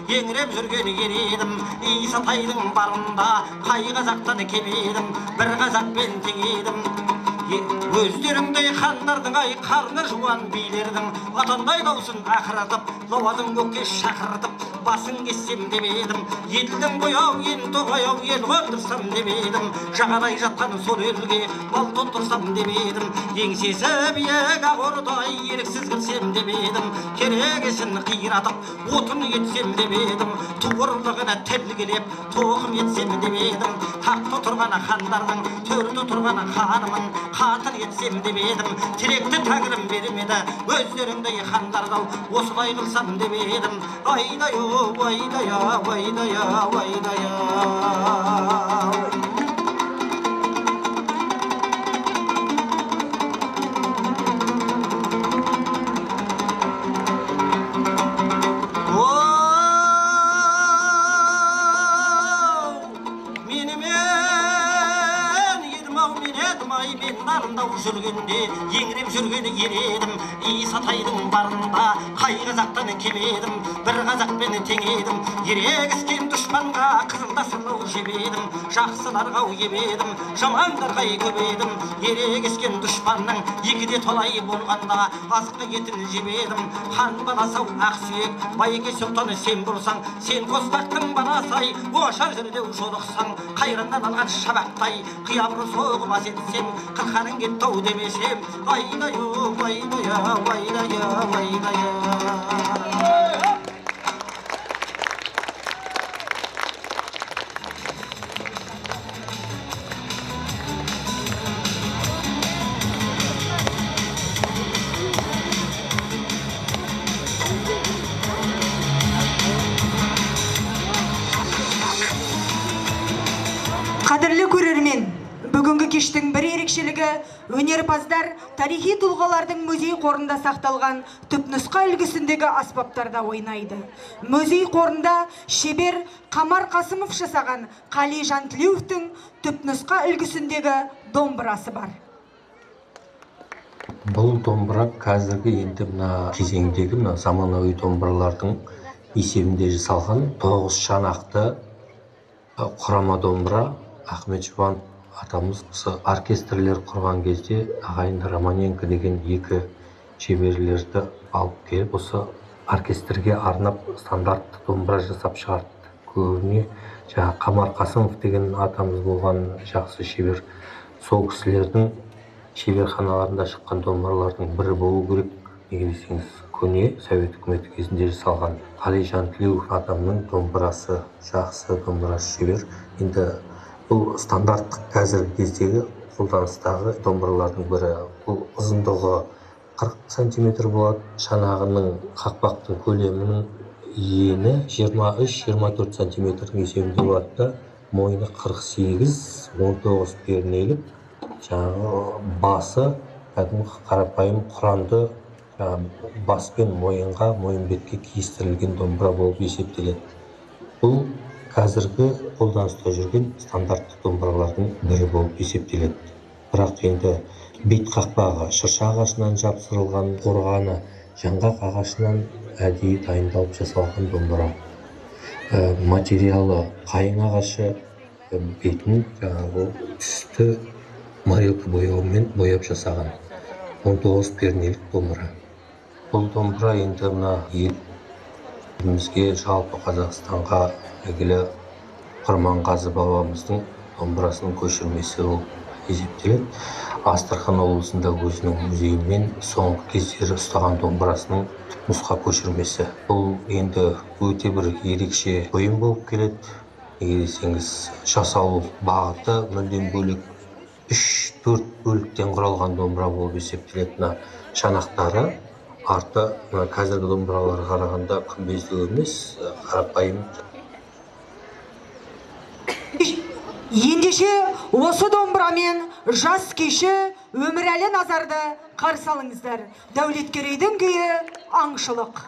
Еңіреп жүрген ередім, Исатайдың барында, қай қазақтан кемедім, бір қазақпен теңедім. Өздеріңдей хандардың ай қарны жуан билердің, атандай даусын ақыратып, лауазым көкке шақыртып, басын кессем демедім. Елдің бояу, ел тоғаяу, ел қондырсам демедім. Жағадай жатқан сол елге мал толтырсам демедім. Еңсесі биік ағордай еріксіз кірсем демедім. Керегесін қиратып, отын етсем демедім. Туғырлығына тәргілеп, тоқым етсем демедім. Тақта тұрған хандардың, төрді тұрған ханымын қатын етсем демедім. Теректі тәңірім бермеді, өздеріңдей хандарды осылай қылсам демедім. Айдай-ау, айдай-ау, айдай-ау, айдай-ау. Жүргенде, еңіреп жүрген ередім, Исатайдың барында, қай қазақтан кемедім, бір қазақпен теңедім, ерегіскен дұшпанға қызылда сұлу жебедім, жақсыларға ебедім, жамандарға көбедім. Ерегескен дұшпанның екіде толай болғанда азыққа етін жебедім. Хан баласы Ақсүйек, Байеке сұлтаны сен болсаң, сен қостақтың баласай, ошар жерде жолықсаң, қайраңнан алған шабақтай, қиябыр соғылмас етсем, қырқаның кеттау демесем, айдай-ау, айдай-ау, айдай-ау, айдай-ау. Қадірлі көрермен, бүгінгі кештің бір ерекшелігі өнерпаздар тарихи тұлғалардың музей қорында сақталған түпнұсқа үлгісіндегі аспаптарда ойнайды. Музей қорында шебер Қамар Қасымов жасаған Қали Жантілеуовтің түпнұсқа үлгісіндегі домбырасы бар. Бұл домбыра қазіргі енді мына кезеңдегі заманауи домбыралардың есебінде жасалған 9 шанақты құрама домбыра. Ахмет Жұбанов атамыз оркестрлер құрған кезде ағайын Романенко деген екі шеберлерді алып келіп, осы оркестрге арнап стандартты домбыра жасап шығарды. Көбіне Қамар Қасымов деген атамыз болған жақсы шебер. Сол кісілердің шеберханаларында шыққан домбыралардың бірі болу керек. Неге десеңіз, көне Совет үкіметі кезінде жасалған. Қали Жантілеуов адамның домбырасы жақсы, домбырасы шебер. Енді бұл стандарттық қазіргі кездегі қолданыстағы домбыралардың бірі. Бұл ұзындығы 40 сантиметр болады. Шанағының қақпақтың көлемінің ені 23-24 сантиметрдің есебінде болады да, мойны 48-19 пернелік, басы кәдімгі қарапайым құранды бас пен мойынға, мойын бетке киістірілген домбыра болып есептеледі. Бұл қазіргі қолданыста жүрген стандартты домбыралардың бірі болып есептеледі. Бірақ енді бет қақпағы шырша ағашынан жапсырылған, қорғаны жаңғақ ағашынан әдейі дайындалып жасалған домбыра. Материалы қайың ағашы, бетін түсті морилка бояумен бояп жасаған 19 пернелік домбыра. Бұл домбыра енді елімізге, жалпы Қазақстанға әйгілі Құрманғазы бабамыздың домбырасының көшірмесі болып есептеледі. Астрахан облысында өзінің музейімен соңғы кездері ұстаған домбырасының нұсқа көшірмесі. Бұл енді өте бір ерекше бұйым болып келеді. Неге десеңіз, жасалу бағыты мүлдем бөлек, 3-4 бөліктен құралған домбыра болып есептеледі. Шанақтары арты қазіргі домбыраларға қарағанда күмбезді емес, қарапайым. Ендеше осы домбырамен жас кеші Өмірәлі Назарды қарсы алыңыздар. Дәулеткерейдің күйі аңшылық.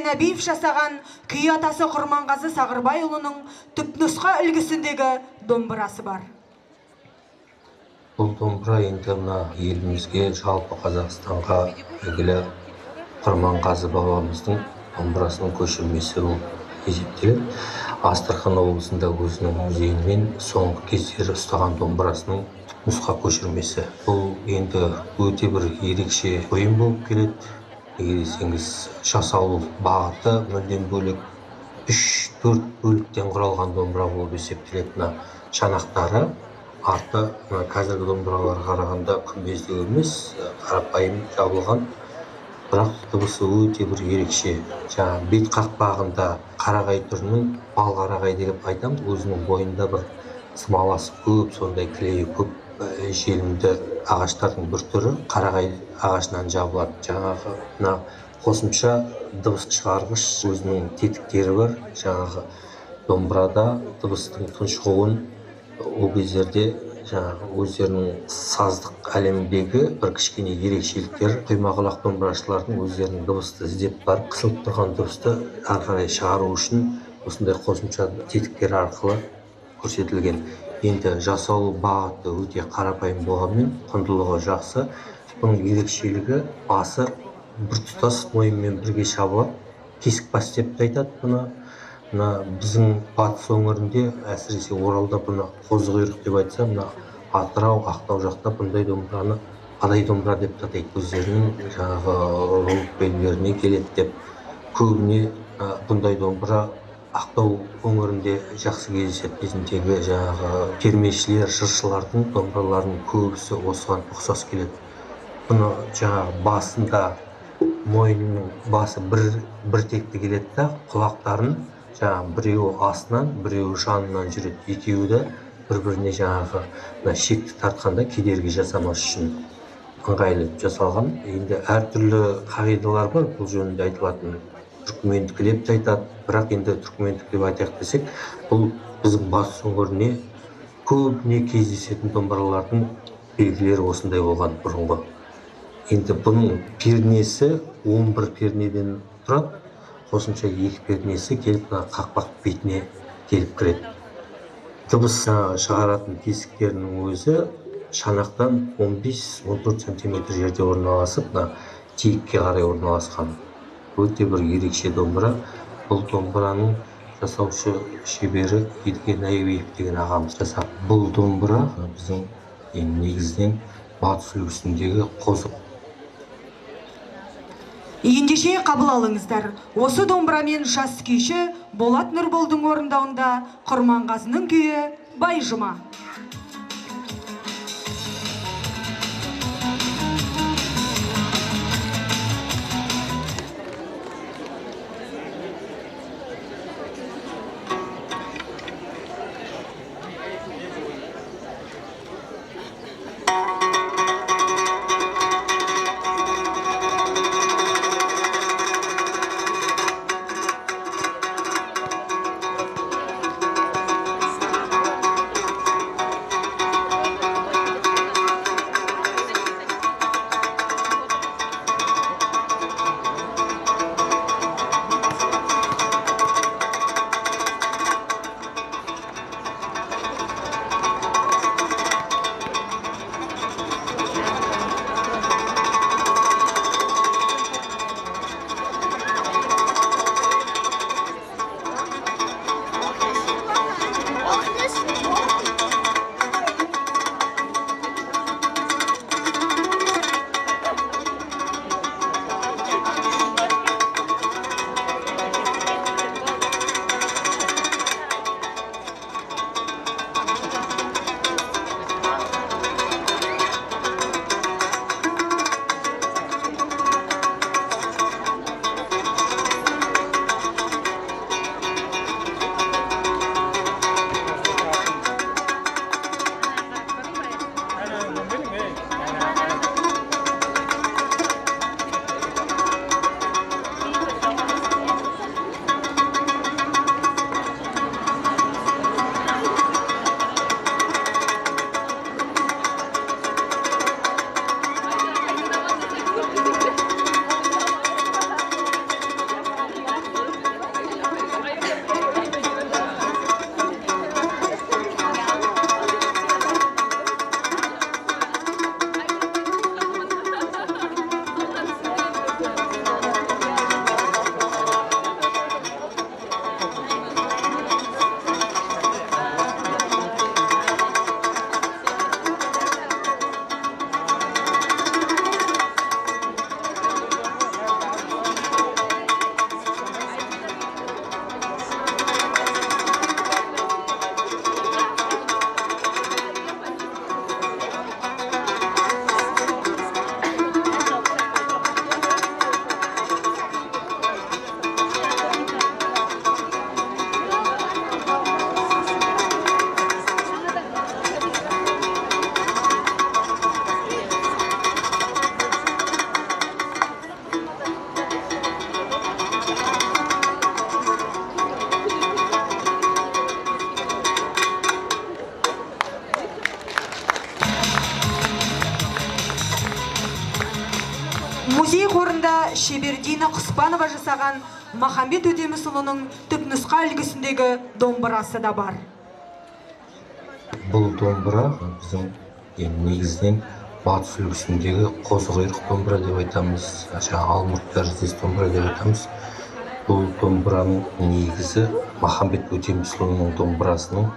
әбиев жасаған күй атасы Құрманғазы Сағырбайұлының түпнұсқа үлгісіндегі домбырасы бар. Бұл домбыра енді мына елімізге, жалпы Қазақстанға белгілі Құрманғазы бабамыздың домбырасының көшірмесі болып есептеледі. Астрахан облысында өзінің музейімен соңғы кездері ұстаған домбырасының нұсқа көшірмесі. Бұл енді өте бір ерекше ойын болып келеді. Неге десеңіз, жасалу бағыты мүлдем бөлек, 3-4 бөліктен құралған домбыра болып есептеледі. Мына шанақтары арты қазіргі домбыраларға қарағанда күмбездеу емес, қарапайым жабылған, бірақ дыбысы өте бір ерекше. Жаңа бет қақпағында қарағай түрінің балқарағай деп айтамыз, өзінің бойында бір смаласы көп, сондай кілейі көп желімді ағаштардың бір түрі қарағай ағашынан жабылады. Жаңағы мына қосымша дыбыс шығарғыш өзінің тетіктері бар. Жаңағы домбырада дыбыстың тұншығуын ол кездерде жаңағы өздерінің саздық әлеміндегі бір кішкене ерекшеліктер, құймағалақ домбырашылардың өздерінің дыбысты іздеп барып қысылып тұрған дыбысты ары қарай шығару үшін осындай қосымша тетіктер арқылы көрсетілген. Енді жасалу бағыты өте қарапайым болғанмен құндылығы жақсы. Бұның ерекшелігі басы бір тұтас мойынмен бірге шабылады. Кесік бас деп те айтады бұны. Мына біздің батыс өңірінде, әсіресе Оралда бұны қозы құйрық деп айтса, мына Атырау, Ақтау жақта бұндай домбыраны адай домбыра деп атайды. Өздерінің жаңағы рулық белгілеріне келеді деп. Көбіне бұндай домбыра Ақтау өңірінде жақсы кездеседі. Кезіндегі жаңағы термешілер, жыршылардың домбыраларының көбісі осыған ұқсас келеді. Бұны жаңағы басында мойнының басы бір текті келеді да, құлақтарын жаңағы біреуі астынан, біреуі жанынан жүреді. Екеуі де бір-біріне жаңағы шекті тартқанда кедергі жасамас үшін ыңғайлы жасалған. Енді әртүрлі қағидалар бар бұл жөнінде айтылатын. Түркмендік деп те айтады, бірақ енді түркмендік деп айтайық десек, бұл біздің батыс өңіріне көбіне кездесетін домбыралардың белгілері осындай болған бұрынғы. Енді бұның пернесі 11 пернеден тұрады, қосымша 2 пернесі келіп қақпақ бетіне келіп кіреді. Дыбыс шығаратын тесіктерінің өзі шанақтан 15-14 см жерде орналасып, тиекке қарай орналасқан. Өте бір ерекше домбыра. Бұл домбыраның жасаушы шебері Едіген Айбиев деген ағамыз жасап. Бұл домбыра біздің негізінен батыс үлгісіндегі қозық. Ендеше қабыл алыңыздар. Осы домбырамен жас күйші Болат Нұрболдың орындауында Құрманғазының күйі Байжұма. шебер Дина Құспанова жасаған Махамбет Өтемісұлының түпнұсқа үлгісіндегі домбырасы да бар. Бұл домбыра біздің негізінен батыс үлгісіндегі қозықұйрық домбыра деп айтамыз, алмұрт тәріздес домбыра деп айтамыз. Бұл домбыраның негізі Махамбет Өтемісұлының домбырасының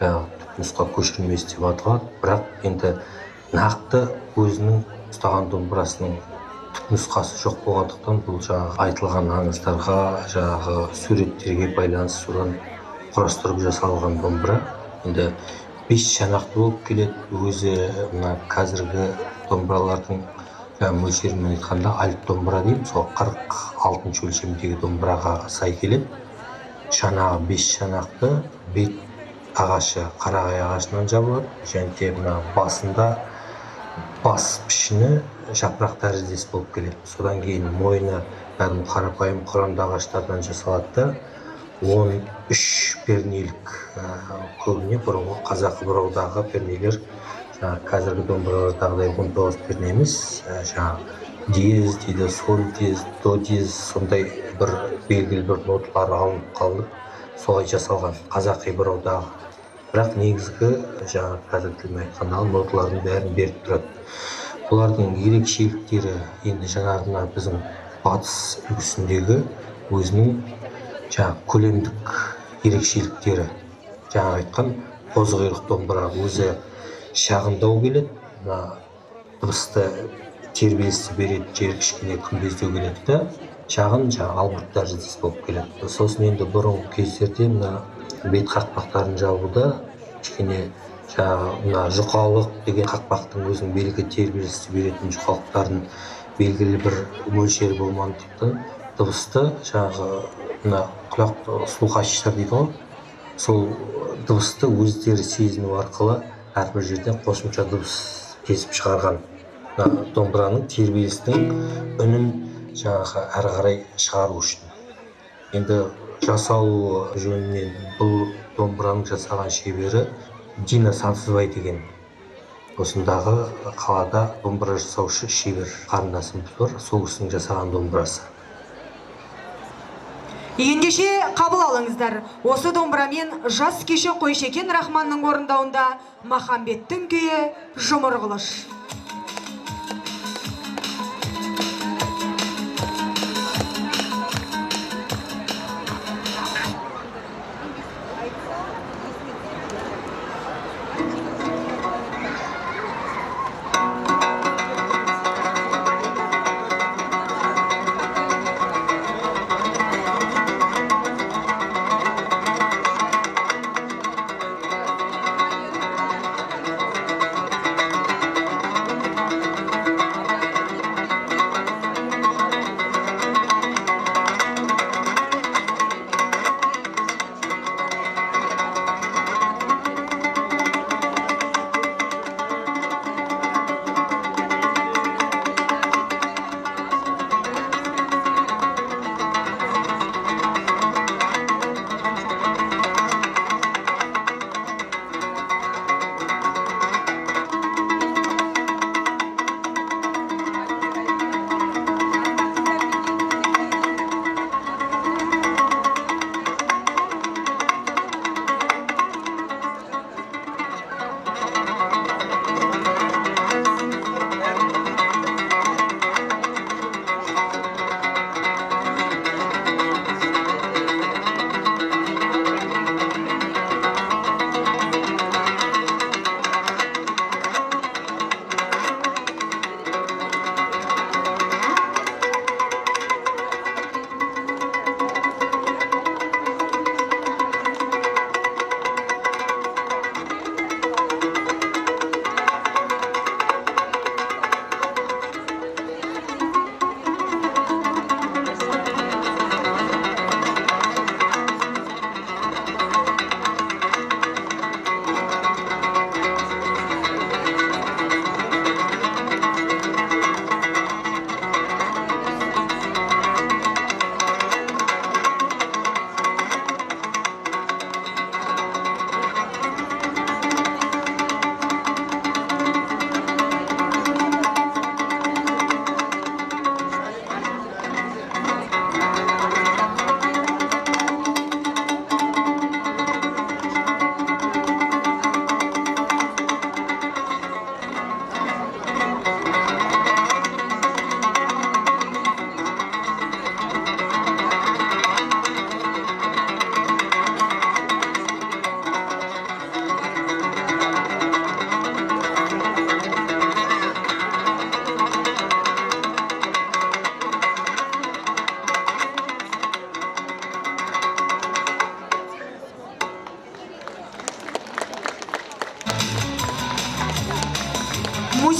түпнұсқа көшірмесі деп аталады. Бірақ енді нақты өзінің ұстаған домбырасының түпнұсқасы жоқ болғандықтан бұл айтылған аңыздарға, суреттерге байланысты содан құрастырып жасалған домбыра. Енді 5 шанақты болып келеді. Өзі мына қазіргі домбыралардың мөлшерімен айтқанда альт домбыра дейміз, сол 46 өлшемдегі домбыраға сай келеді. Шанағы 5 шанақты, бет ағашы қарағай ағашынан жабылады, және мына басында бас пішіні жапырақ тәріздес болып келеді. Содан кейін мойны бәрін қарапайым құранды ағаштардан жасалады. 13 пернелік, көбіне бұрынғы қазақы бұраудағы пернелер, қазіргі домбыралардағыдай 19 перне емес, диез дейді, соль диез, до диез, сондай бір белгілі бір ноталар алынып қалынып, солай жасалған қазақи бұраудағы. Бірақ негізгі қазіргі тілмен айтқандағы ноталардың бәрін беріп тұрады. Бұлардың ерекшеліктері енді жаңағына біздің батыс үлгісіндегі өзінің көлемдік ерекшеліктері. Жаңа айтқан қозықұйрық домбыра өзі шағындау келеді, дыбысты тербелісті береді, жері кішкене күмбездеу келеді да, шағын алмұрт тәріздес болып келеді. Сосын енді бұрынғы кездерде мына бет қақпақтарын жабуда кішкене жұқалық деген қақпақтың өзінің белгі тербелісті беретін жұқалықтардың белгілі бір мөлшері болмағандықтан дыбысты құлақ слухачтар дейді ғой, сол дыбысты өздері сезіну арқылы әрбір жерден қосымша дыбыс кесіп шығарған. Домбыраның тербелістің үнін әрі қарай шығару үшін. Енді жасалу жөнінен бұл домбыраның жасаған шебері Дина Сансызбай деген осындағы қалада домбыра жасаушы шебер қарындасымыз бар, сол кісінің жасаған домбырасы. Ендеше қабыл алыңыздар. Осы домбырамен жас кеші Қойшекен Рахманның орындауында Махамбеттің күйі Жұмыр қылыш.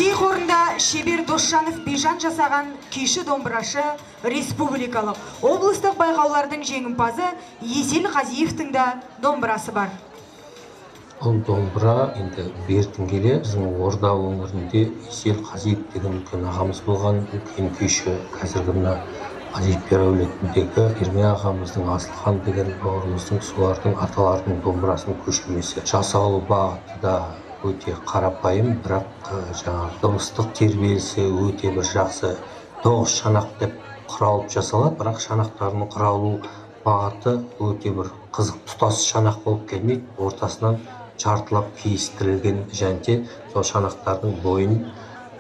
Музей қорында Шебер Досжанов Бижан жасаған күйші домбырашы республикалық облыстық байқаулардың жеңімпазы Есел Қазиевтің да домбырасы бар. Ол домбыра енді бертін келе біздің Орда өңірінде Есел Қазиев деген үлкен ағамыз болған, үлкен күйші. Қазіргі мына Қазиевтер әулетіндегі Ерме ағамыздың, Асылхан деген бауырымыздың, солардың аталарының домбырасының көшірмесі. Жасалу бағыты да өте қарапайым, бірақ жаңағы дыбыстық тербелісі өте бір жақсы. 9 шанақ деп құралып жасалады, бірақ шанақтарының құралу бағыты өте бір қызық, тұтас шанақ болып келмейді. Ортасынан жартылап кестірілген, және сол шанақтардың бойын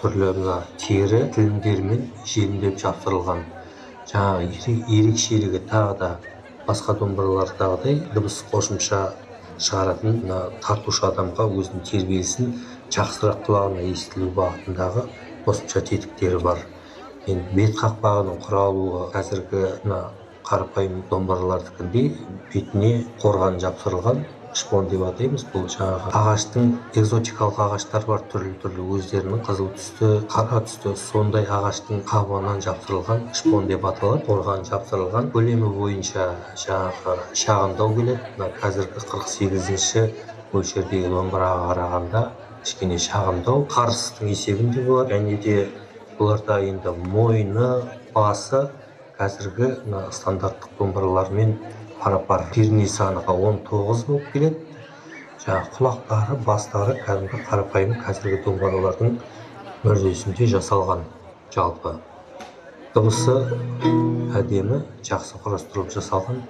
түрлі тері тілімдермен желімдеп жапсырылған. Жаңағы ерекшелігі тағы да басқа домбыралардағыдай дыбыс қосымша шығаратын, тартушы адамға өзінің тербелісін жақсырақ құлағына естілу бағытындағы қосымша тетіктері бар. Бет қақпағының құралуы қазіргі қарапайым домбыралардікіндей бетіне қорған жапсырылған шпон деп атаймыз. Бұл жаңағы ағаштың, экзотикалық ағаштар бар, түрлі өздерінің қызыл түсті, қара түсті, сондай ағаштың қабығынан жапсырылған шпон деп аталады. Қорған жапсырылған, көлемі бойынша жаңағы шағындау келеді. Қазіргі 48-ші мөлшердегі домбыраға қарағанда кішкене шағындау, қарсыстың есебінде болады. Және де бұларда енді мойны, басы қазіргі стандарттық домбыралармен пара-пар. Перне саны 19 болып келеді. Жаңағы құлақтары, бастары кәдімгі қарапайым қазіргі домбыралардың мүрдесінде жасалған. Жалпы дыбысы әдемі, жақсы құрастырылып жасалған.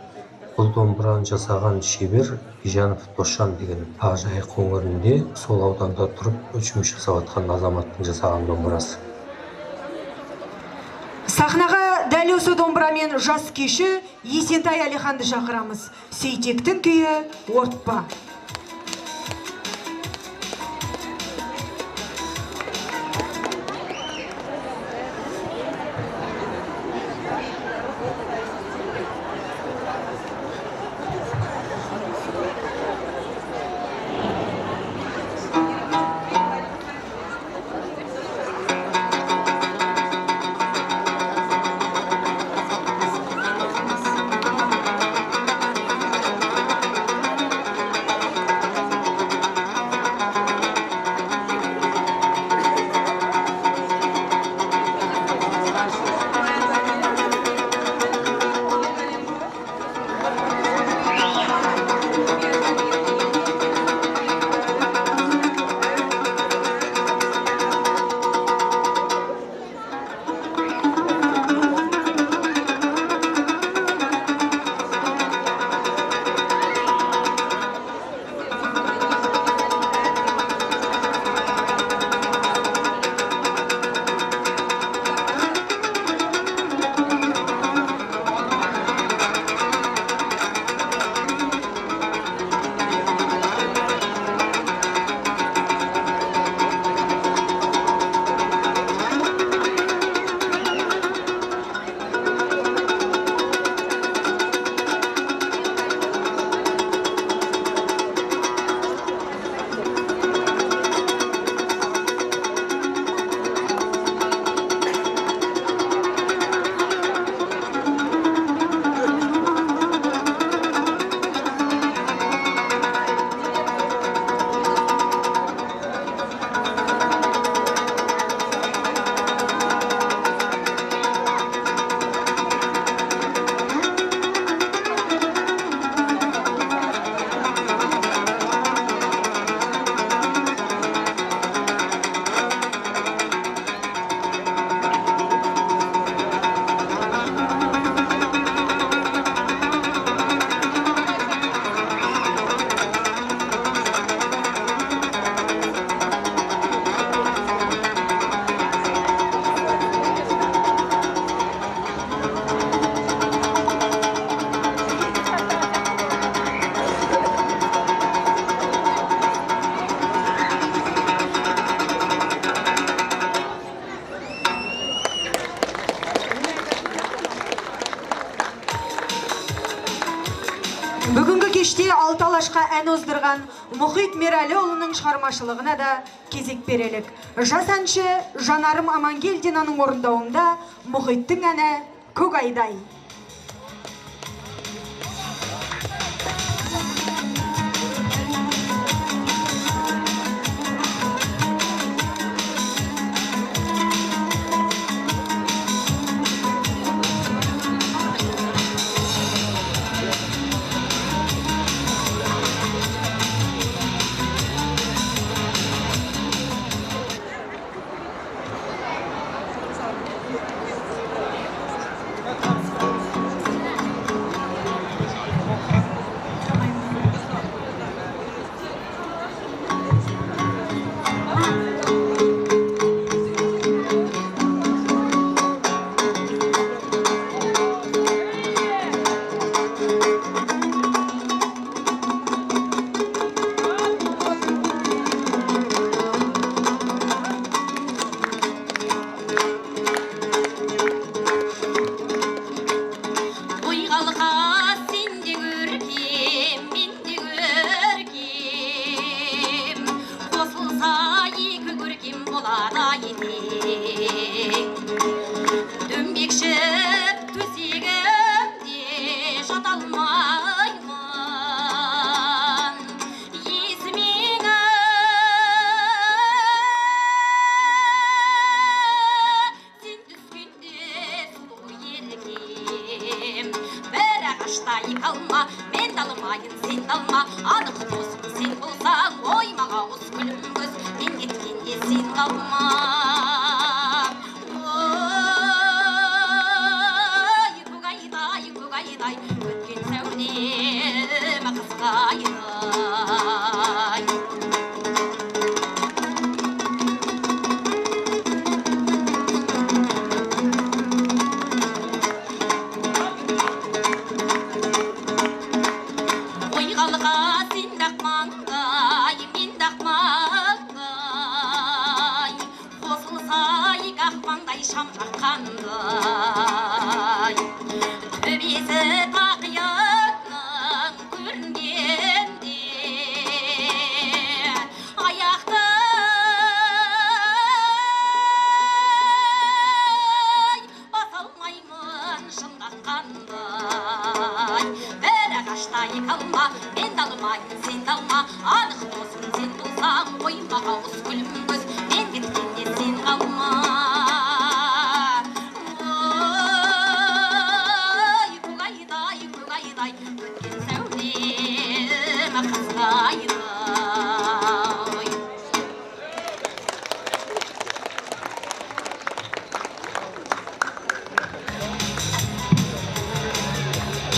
Бұл домбыраны жасаған шебер Бижанов Досжан деген Ақжайық өңірінде сол ауданда тұрып жұмыс жасап жатқан азаматтың жасаған домбырасы. Сахнаға дәл осы домбырамен жас күйші Есентай Әлиханды шақырамыз. Сейтектің күйі Ортпа. Бүгінгі кеште алты алашқа ән оздырған Мұхит Мерәліұлының шығармашылығына да кезек берелік. Жас әнші Жанарым Амангелдинаның орындауында Мұхиттың әні Көкайдай.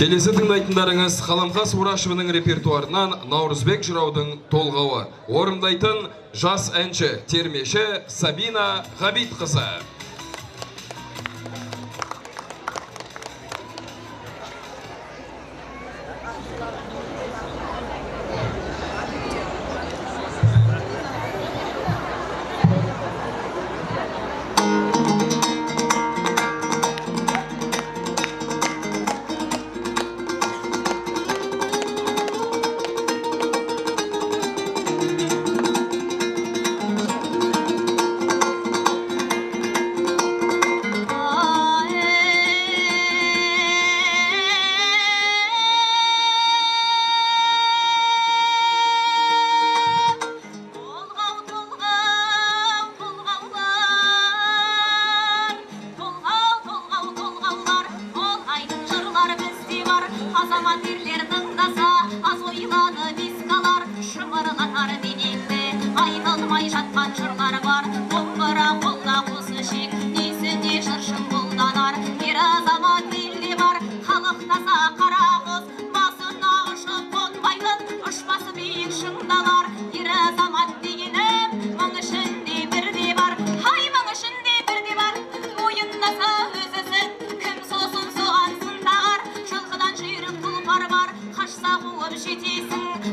Келесі тыңдайтындарыңыз Қаламқас Орашевының репертуарынан Наурызбек жыраудың толғауы. Орындайтын жас әнші, термеші Сабина Ғабитқызы.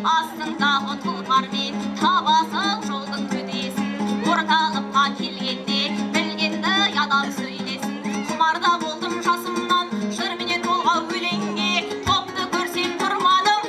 Астындағы тұлпармен табасың жолдың төтесін, орталыққа келгенде білгенді адам сөйлесін. Құмарда болдым жасымнан, жырменен толғау өлеңге, топты көрсем тұрмадым,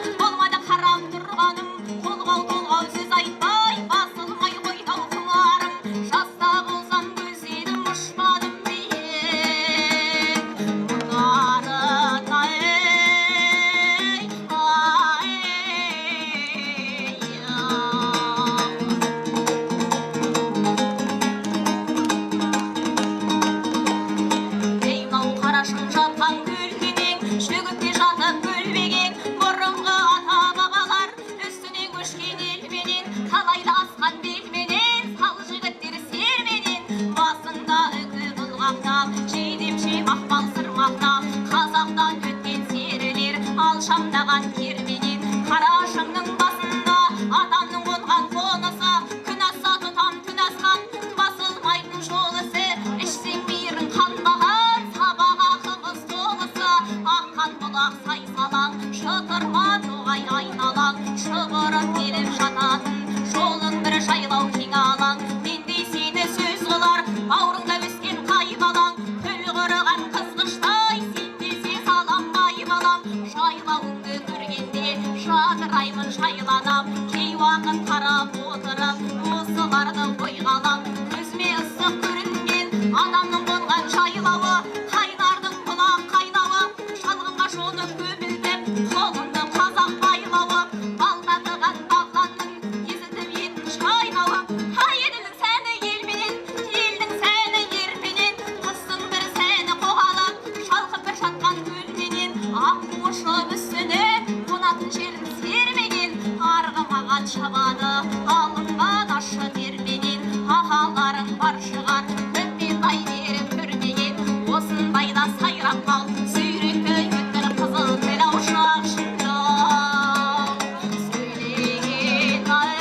жинаған терменен қарашыңның басында адамның қонған қонысы күн асса тұтам түн асқан басылмайтын жол ісі ішсең мейірің қанбаған сабаға қымыз толысы аққан бұлақ сай салаң шытырма тоғай айналаң шұбырып келіп жататын жолың бір жайлау кең алаң мендей сені сөз қылар бауырыңда өскен қай балаң күл құрыған қызғыштай сен десе саламбай балам жайлауыңды көргенде жадыраймын жайланам кей уақыт қарап отырып осыларды ойға алам көзіме ыстық көрінген адамның қонған жайлауы қайнардың бұлақ қайнауы шалғынға жонып көмілдеп қолымды қазақ байлауы балтатыған бағланның езітіп етін шайнауы ай елдің сәні елменен елдің сәні ерменен қыстың бір сәні қоғалып шалқып бір жатқан көлменен аққу ұшып үстіне қонатын жерін сермеген арғымаған шабады алынған ащы терменен ағаларың бар шығар бітпен бай беріп көрмеген осындайда сайрап қал сүйректі өткір қызыл тіл аушақ шыңдау сөйлеген ай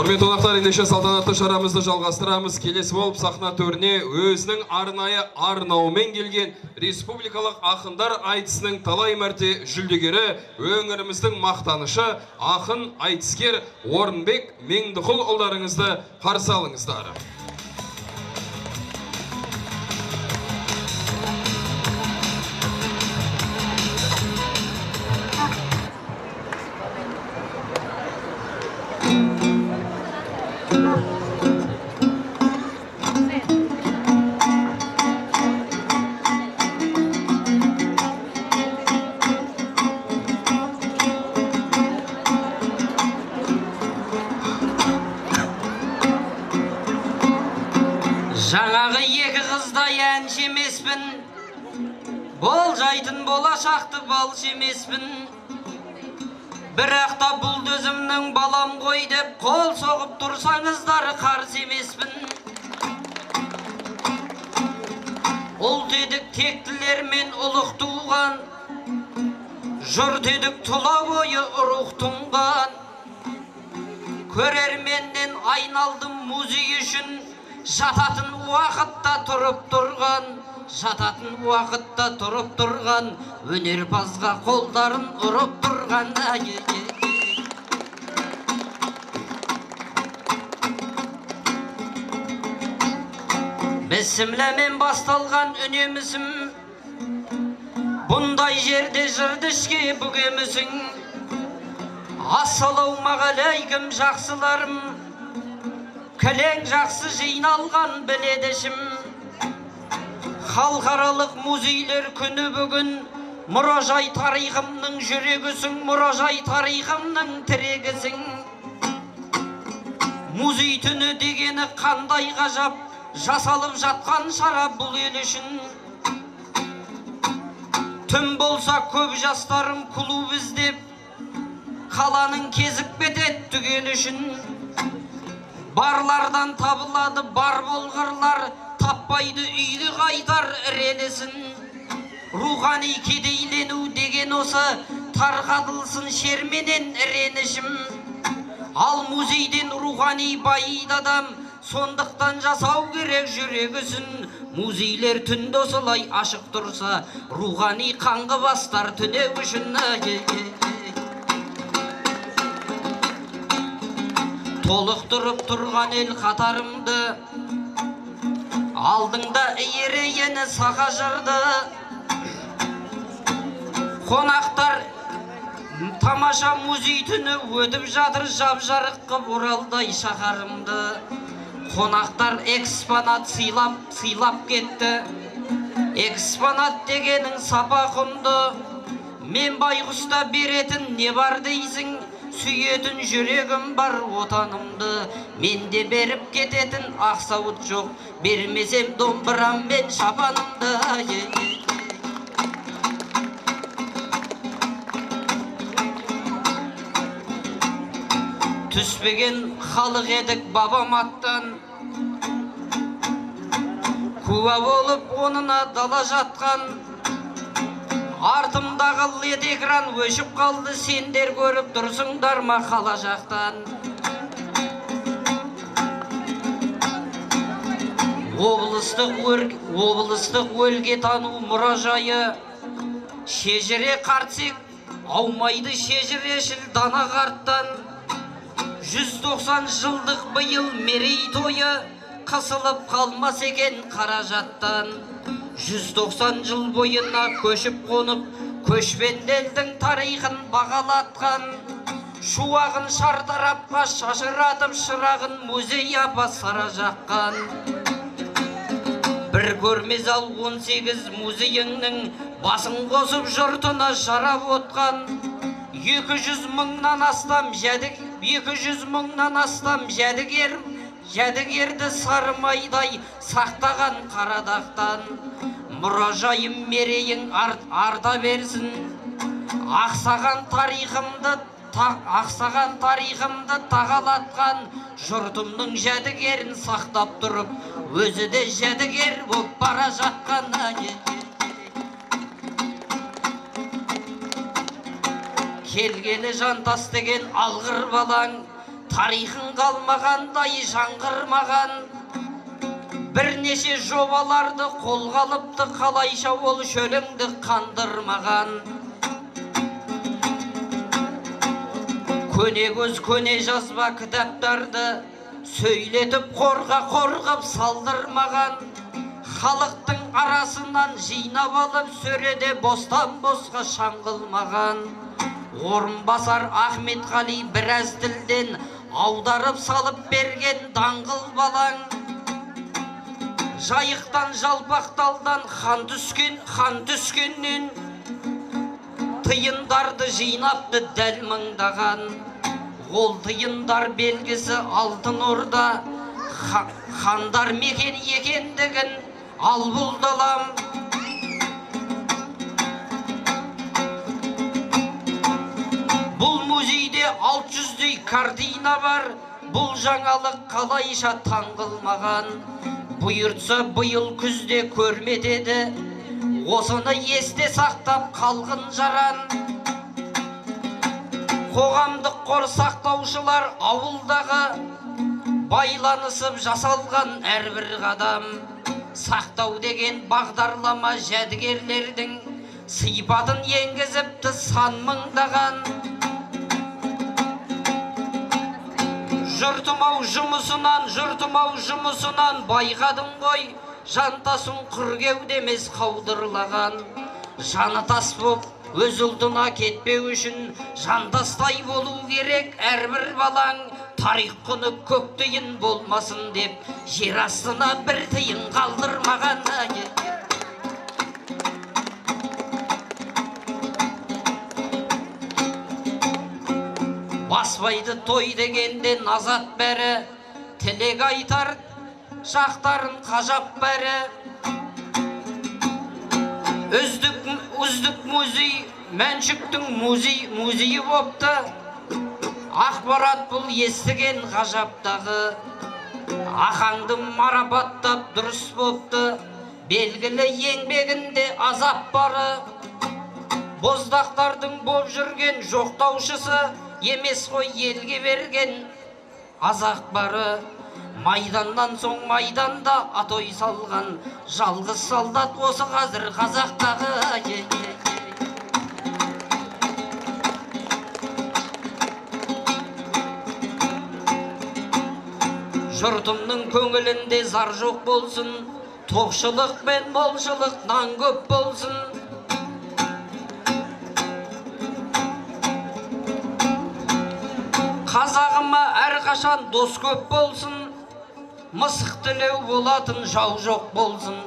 Құрметті қонақтар, ендеше салтанатты шарамызды жалғастырамыз. Келесі болып сахна төріне өзінің арнайы арнауымен келген республикалық ақындар айтысының талай мәрте жүлдегері, өңіріміздің мақтанышы, ақын айтыскер Орынбек Меңдіқұл ұлдарыңызды қарсы алыңыздар. Жаңағы екі қыздай әнші емеспін, болжайтын болашақты балшы емеспін. Бірақ та бұл өзімнің балам ғой деп қол соғып тұрсаңыздар қарсы емеспін. Ұлт едік тектілермен ұлық туған, жұрт едік тұла бойы рух тұнған. Көрерменнен айналдым музей үшін, жататын уақытта тұрып тұрған, өнерпазға қолдарын ұрып тұрған. Бісміләмен басталған үнемісім, бұндай жерде жырдышке бүгемісің. Ассалаумағалейкум жақсыларым, кілең жақсы жиналған біледішім. Халықаралық музейлер күні бүгін, мұражай тарихымның жүрегісің, мұражай тарихымның тірегісің. Музей түні дегені қандай ғажап, жасалып жатқан шара бұл ел үшін. Түн болса көп жастарым клуб іздеп, қаланың кезіп кетеді түгел үшін. Барлардан табылады бар болғырлар, таппайды үйді қайтар ірелесін. Рухани кедейлену деген осы, тарқатылсын шерменен іренішім. Ал музейден рухани байыды адам, сондықтан жасау керек жүрегісін. Музейлер түнді осылай ашық тұрса, рухани қаңғы бастар түнеу үшін. Толықтырып тұрған ел қатарымды, алдыңда иірейені сақа жырды. Қонақтар тамаша музей түні өтіп жатыр, жап-жарық қып Оралдай шаһарымды. Қонақтар экспонат сыйлап кетті. Экспонат дегенің сапа құнды. Мен байғұста беретін не бар дейсің? Сүйетін жүрегім бар отанымды. Менде беріп кететін ақсауыт жоқ, бермесем домбырам мен шапанымды. түспеген халық едік бабам аттан. Куә болып онына дала жатқан. Артымдағы лед экран өшіп қалды, сендер көріп тұрсыңдар ма қала жақтан. Облыстық өлкетану мұражайы, шежіре қартсек, аумайды шежірешіл дана қарттан. 190 жылдық биыл мерейтойы, қысылып қалмас екен қаражаттан. 190 жыл бойына көшіп қонып, көшпенделдің тарихын бағалатқан. Шуағын шартарапқа шашыратып, шырағын музей апа сара жаққан. Бір көрме зал 18 музейіңнің басын қосып жұртына жарап отқан. 200 мыңнан астам жәдігерді сарымайдай сақтаған қарадақтан. Мұражайым мерейің арта берсін, ақсаған тарихымды тағалатқан. Жұртымның жәдігерін сақтап тұрып, өзі де жәдігер боп бара жатқан. Келгелі жантас деген алғыр балаң, тарихын қалмағандай жаңғырмаған. Бірнеше жобаларды қолға алыпты, қалайша ол шөліңді қандырмаған. Көне көз көне жазба кітаптарды сөйлетіп қорғап салдырмаған. Халықтың арасынан жинап алып сөреде бостан босқа шаңғылмаған. Орынбасар Ахметқали біраз тілден аударып салып берген даңғыл балаң. Жайықтан жалпақталдан хан түскеннен тиындарды жинапты дәл мыңдаған. Ол тиындар белгісі алтын орда, хандар мекен екендігін ал бұлдалам. Бұл музейде 600-дей картина бар, бұл жаңалық қалайша таңғылмаған. Бұйыртса бұйыл күзде көрметеді, осыны есте сақтап қалғын жаран. Қоғамдық қор сақтаушылар ауылдағы байланысып жасалған әрбір қадам. Сақтау деген бағдарлама жәдігерлердің сипатын енгізіпті сан мыңдаған. Жұртымау жұмысынан байқадың ғой, жантасын құргеудемес қаудырлаған. Жаны тас боп өз ұлтына кетпеу үшін жантастай болу керек әрбір балаң. Тарих құны көк тиын болмасын деп жер астына бір тиын қалдырмаған. Баспайды той дегенде назат бәрі, тілек айтар жақтарын қажап бәрі. Үздік музей, Мәншүктің музейі бопты. Ақпарат бұл естіген ғажаптағы. Ахаңды марапаттап дұрыс бопты, белгілі еңбегінде азап бары. Боздақтардың боп жүрген жоқтаушысы емес қой елге берген азақ бары. Майданнан соң майданда атой салған жалғыз солдат осы қазір қазақтағы. Жұртымның көңілінде зар жоқ болсын, тоқшылық пен молшылық нан көп болсын. Қазағыма әрқашан дос көп болсын, мысық тілеу болатын жау жоқ болсын.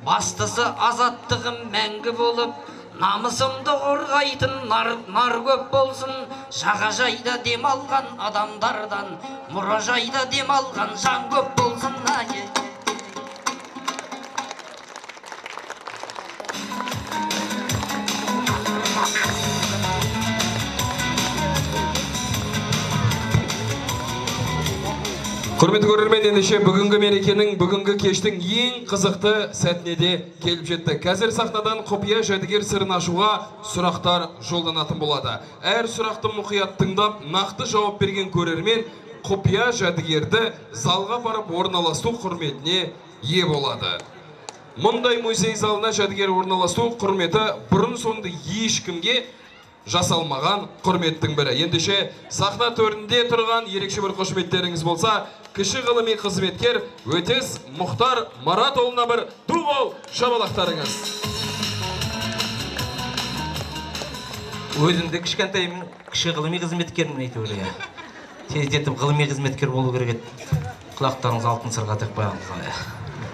Бастысы азаттығым мәңгі болып, намысымды қорғайтын нар көп болсын. Жағажайда демалған адамдардан мұражайда демалған жан көп болсын. Құрметті көрермен, ендеше бүгінгі мерекенің, бүгінгі кештің ең қызықты сәтіне де келіп жетті. Қазір сахнадан құпия жәдігер сырын ашуға сұрақтар жолданатын болады. Әр сұрақты мұқият тыңдап, нақты жауап берген көрермен құпия жәдігерді залға барып орналасу құрметіне ие болады. Мұндай музей залына жәдігер орналасу құрметі бұрын соңды ешкімге жасалмаған құрметтің бірі. Ендеше сахна төрінде тұрған ерекше бір қошеметтеріңіз болса, кіші ғылыми қызметкер Өтес Мұхтар Маратұлына бір ду-қол шабалақтарыңыз. Өзімді кішкентаймын, кіші ғылыми қызметкермін әйтеуір. Тездетіп ғылыми қызметкер болу керек еді. Құлақтарыңыз алтын сырға тақпағаныңыз.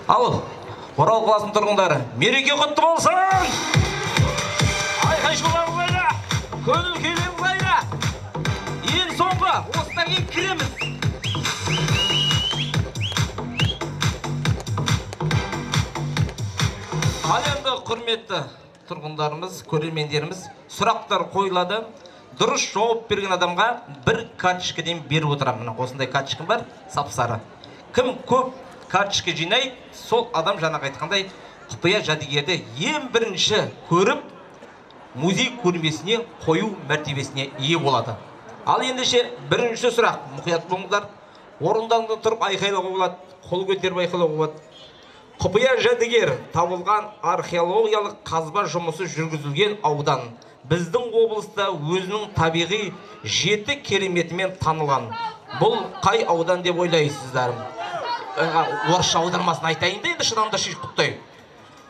Ал, Орал қаласының тұрғындары, мереке құтты болсын! Айқай шуларыңыз айға, көңіл келеміз айға. Ең соңғы, осыдан кейін кіреміз. Ал енді құрметті тұрғындарымыз, көрермендеріміз, сұрақтар қойылады. Дұрыс жауап берген адамға бір карточкадан беріп отырамын. Осындай карточкам бар, сап-сары. Кім көп карточка жинайды, сол адам жаңағы айтқандай құпия жәдігерді ең бірінші көріп, музей көрмесіне қою мәртебесіне ие болады. Ал ендеше бірінші сұрақ, мұқият болыңыздар. Орындарыңыздан тұрып айқайлауға болады, қол көтеріп айқайлауға болады. Құпия жәдігер табылған археологиялық қазба жұмысы жүргізілген аудан біздің облыста өзінің табиғи жеті кереметімен танылған. Бұл қай аудан деп ойлайсыздар? Орысша аудармасын айтайын да, енді шыдамды шеш құттай.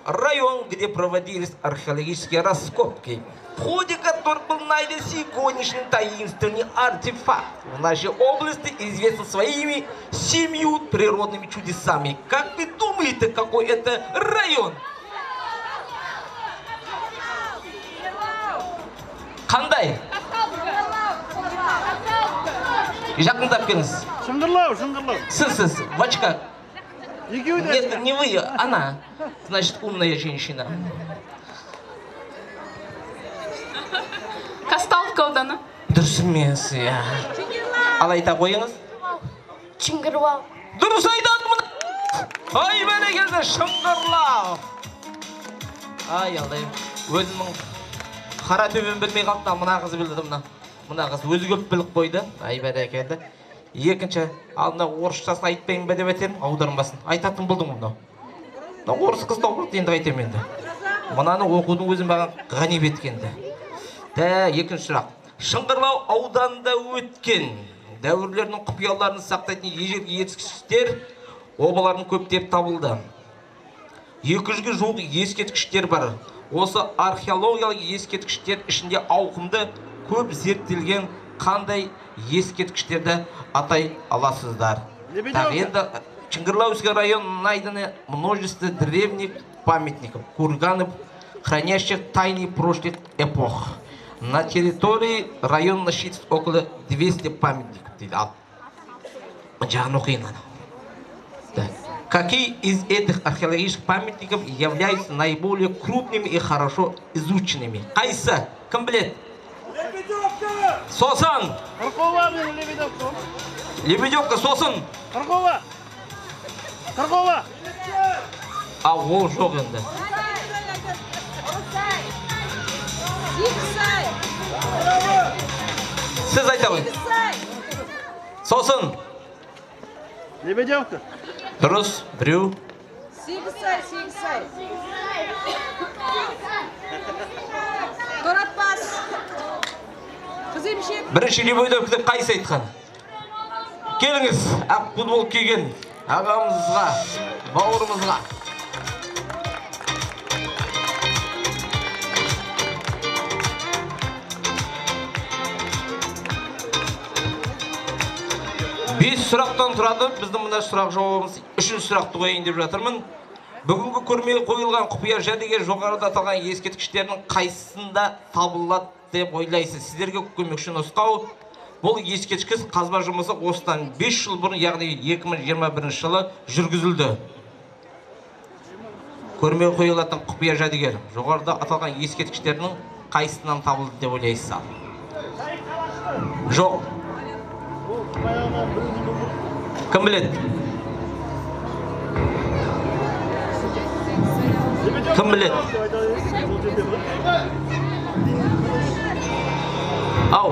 Район, где проводились археологические раскопки, в ходе которых был найден сегодняшний таинственный артефакт. В нашей области известен своими 7 природными чудесами. Как вы думаете, какой это район? Қандай? Жақындап келіңіз. Шыңғырлау. Сіз, в очках. Нет, не вы, она. Значит, умная женщина. Казталовка ауданы. Дұрыс емес, иә. Ал айта қойыңыз. Шыңғырлау. Дұрыс айтады мұны. Ай, бәрекелді, Шыңғырлау. Ай, алдай. Өзінің қара төбен білмей қалды, мына қызы білді мұна. Мына қыз өзі көп біліп қойды. Ай, бәрекелді. Екінші, алдына орысшасын айтпайын ба деп әтерім, аудармасын. Айтатын болдың мұны. Орыс қыз тауырды енді айтам енді. Мұнаны оқудың өзін баған ғаниб еткенді. Екінші сұрақ. Шыңғырлау ауданында өткен дәуірлерінің құпияларын сақтайтын ежелгі ескерткіштер обалардың көптеп табылды. 200-ге жуық ескерткіштер бар. Осы археологиялық ескерткіштер ішінде ауқымды көп зерттелген қандай ескерткіштерді атай аласыздар? Енді Шыңғырлаускый район найдено множество древних памятников, курганов, хранящих тайны прошлых эпох. На территории района насчитывается около 200 памятников. Какие из этих археологических памятников являются наиболее крупными и хорошо изученными? Қайсы? Кім біледі? Сосын! Қырқова мен Лебедевка. Лебедевка, сосын! Қырқова! Ол жоқ енді. Сіз айта ғой. Сосын! Лебедевка. Дұрыс, біреу. Сегізсай. Торатпас. Қыземшек. Бірінші Лебедевка деп қайсы айтқан? Келіңіз, ақ футбол киген ағамызға, бауырымызға. Бес сұрақтан тұрады, біздің мұнда сұрақ жауабымыз. Үшінші сұрақты қойын деп жатырмын. Бүгінгі көрмеге қойылған құпия жәдігер жоғарыда аталған ескерткіштердің қайсысында табылады деп ойлайсыз? Сіздерге көмекші нұсқау. Бұл ескерткіш қазба жұмысы осыдан 5 жыл бұрын, яғни 2021 жылы жүргізілді. Көрмеге қойылатын құпия жәдігер жоғарыда аталған ескерткіштердің қайсысынан табылды деп ойлайсыз? Жоқ. Кім біледі? Кім біледі? Ау.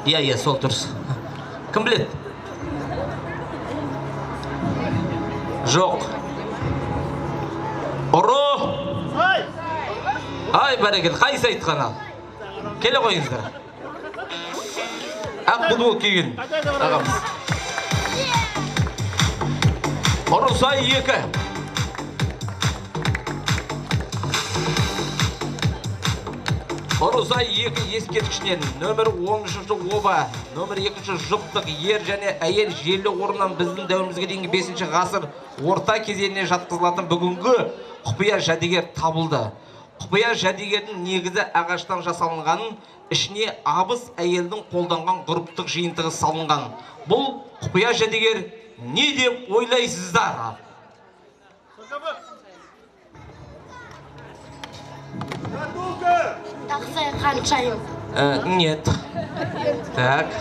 Иә, сол дұрыс. Кім біледі? Жоқ. Ұры! Ай, бәрекел, қайсы айтқан ал? Келе қойыңыздар. Ақ футбол киген ағамыз. Ұрысай 2. Ұрысай 2 ескерткішінен нөмір 10-шы оба, нөмір 2-ші жұптық ер және әйел желі орнынан біздің дәуірімізге дейінгі 5-ші ғасыр орта кезеңіне жатқызылатын бүгінгі құпия жәдігер табылды. Құпия жәдігердің негізі ағаштан жасалынғанын, ішіне абыз әйелдің қолданған ғұрыптық жиынтығы салынған. Бұл құпия жәдігер не деп ойлайсыздар? Тақсай қаншайым. Нет. Так.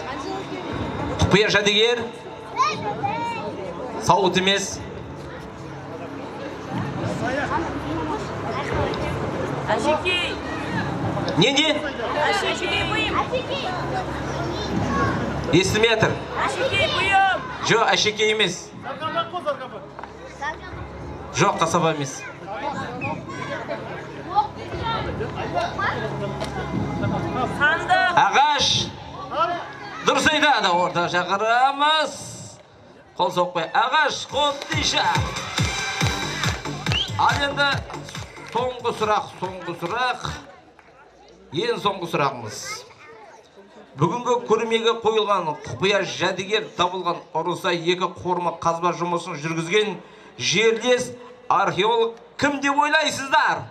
Құпия жәдігер сауыт емес. Әшекей. Не? Әшекей бұйым. Естімей атыр. Әшекей бұйым. Жоқ, әшекей емес. Жоқ, қасаба емес. Сандық. Ағаш. Дұрыс айтады, орта шақырамыз. Қол соқпай. Ағаш, қобдиша. Ал енді соңғы сұрақ. Ең соңғы сұрағымыз. Бүгінгі көрмеге қойылған құпия жәдігер табылған Ұрысай 2 қорымы қазба жұмысын жүргізген жерлес археолог кім деп ойлайсыздар?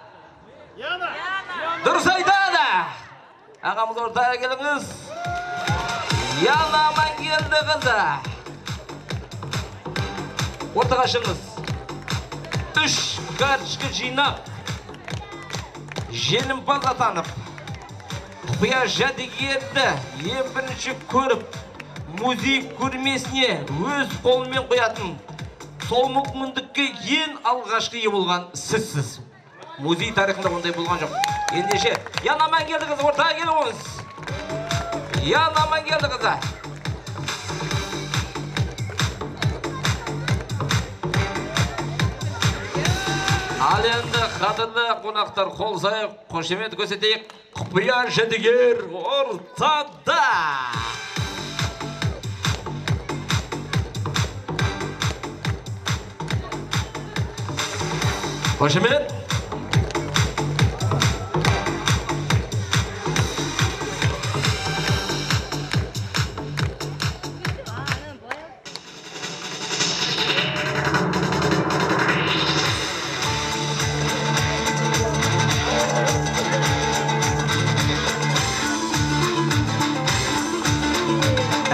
Дұрыс айтады. Ағамыз ортаға келіңіз. Яна Амангелді қызы. Ортаға шығыңыз. 3 карточка жинап, жеңімпаз атанып, құпия жәдігерді ең бірінші көріп, музей көрмесіне өз қолымен қоятын, сол мүмкіндікке ең алғашқы ие болған сізсіз. Музей тарихында ондай болған жоқ. Ендеше, Яна Амангелді қызы ортаға келіңіз. Яна Амангелді қызы. Ал енді қадірлі қонақтар, қол сайып, қошемет көрсетейік. Құпия жәдігер ортада. Қошемет.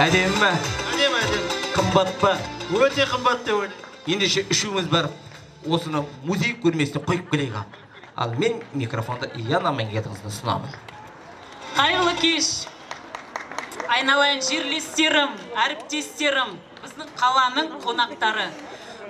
Әдем бі? Әдем. Қымбат па? Өте қымбат деп ойлаймын. Ендеше үшеуміз барып, осыны музей көрмесіне қойып келейік. Ал мен микрофонды Яна Амангелді қызына ұсынамын. Қайырлы кеш. Айналайын жерлестерім, әріптестерім, біздің қаланың қонақтары.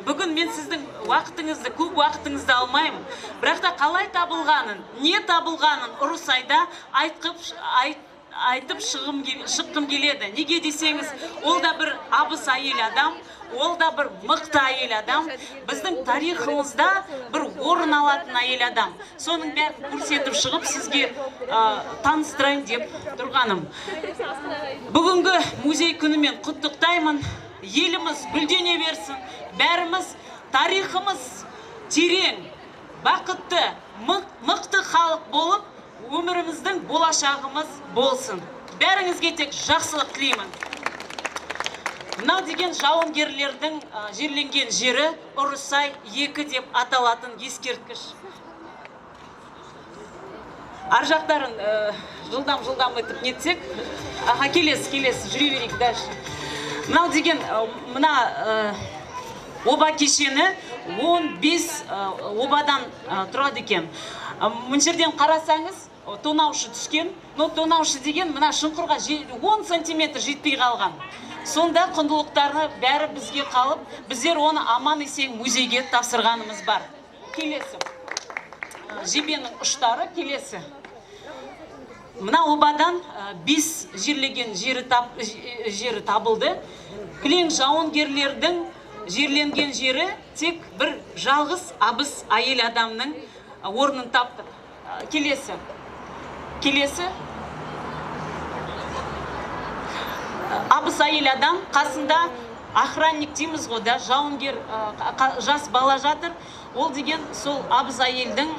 Бүгін мен сіздің уақытыңызды, көп уақытыңызды алмаймын. Бірақ та қалай табылғанын, не табылғанын Ұрысайда айтып шыққым келеді. Неге десеңіз, ол да бір абыз әйел адам, ол да бір мықты әйел адам, біздің тарихымызда бір орын алатын әйел адам. Соның бәрін көрсетіп шығып, сізге таныстырайын деп тұрғаным. Бүгінгі музей күнімен құттықтаймын. Еліміз гүлдене берсін. Бәріміз тарихымыз терең, бақытты, мықты халық болып, өміріміздің болашағымыз болсын. Бәріңізге тек жақсылық тілеймін. Мынау деген жауынгерлердің жерленген жері Ұрысай 2 деп аталатын ескерткіш. Ар жақтарын жылдам өтіп нетсек, келесі, жүре берейік дальше. Мынау деген оба кешені 15 обадан тұрады екен. Мына жерден қарасаңыз, тонаушы түскен. Но тонаушы деген мына шұңқырға 10 сантиметр жетпей қалған. Сонда құндылықтары бәрі бізге қалып, біздер оны аман есен музейге тапсырғанымыз бар. Келесі. Жебенің ұштары келесі. Мына обадан 5 жерлеген жері табылды. Кілең жауынгерлердің жерленген жері тек бір жалғыз абыз әйел адамның орнын тапты. Келесі. Абыз әйел адам қасында охранник дейміз ғой да, жауынгер жас бала жатыр. Ол деген сол абыз әйелдің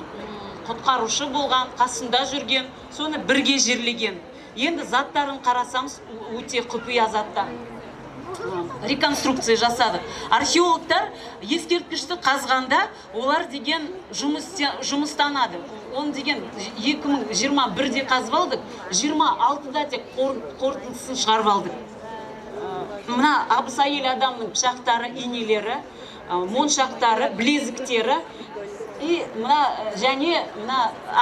құтқарушы болған, қасында жүрген, соны бірге жерлеген. Енді заттарын қарасамыз өте құпия заттар. Реконструкция жасадық. Археологтар ескерткішті қазғанда олар деген жұмыстанады. Оны деген 2021-де қазып алдық, 26-да тек қорытындысын шығарып алдық. Мына абыз әйел адамның пышақтары, инелері, моншақтары, білезіктері және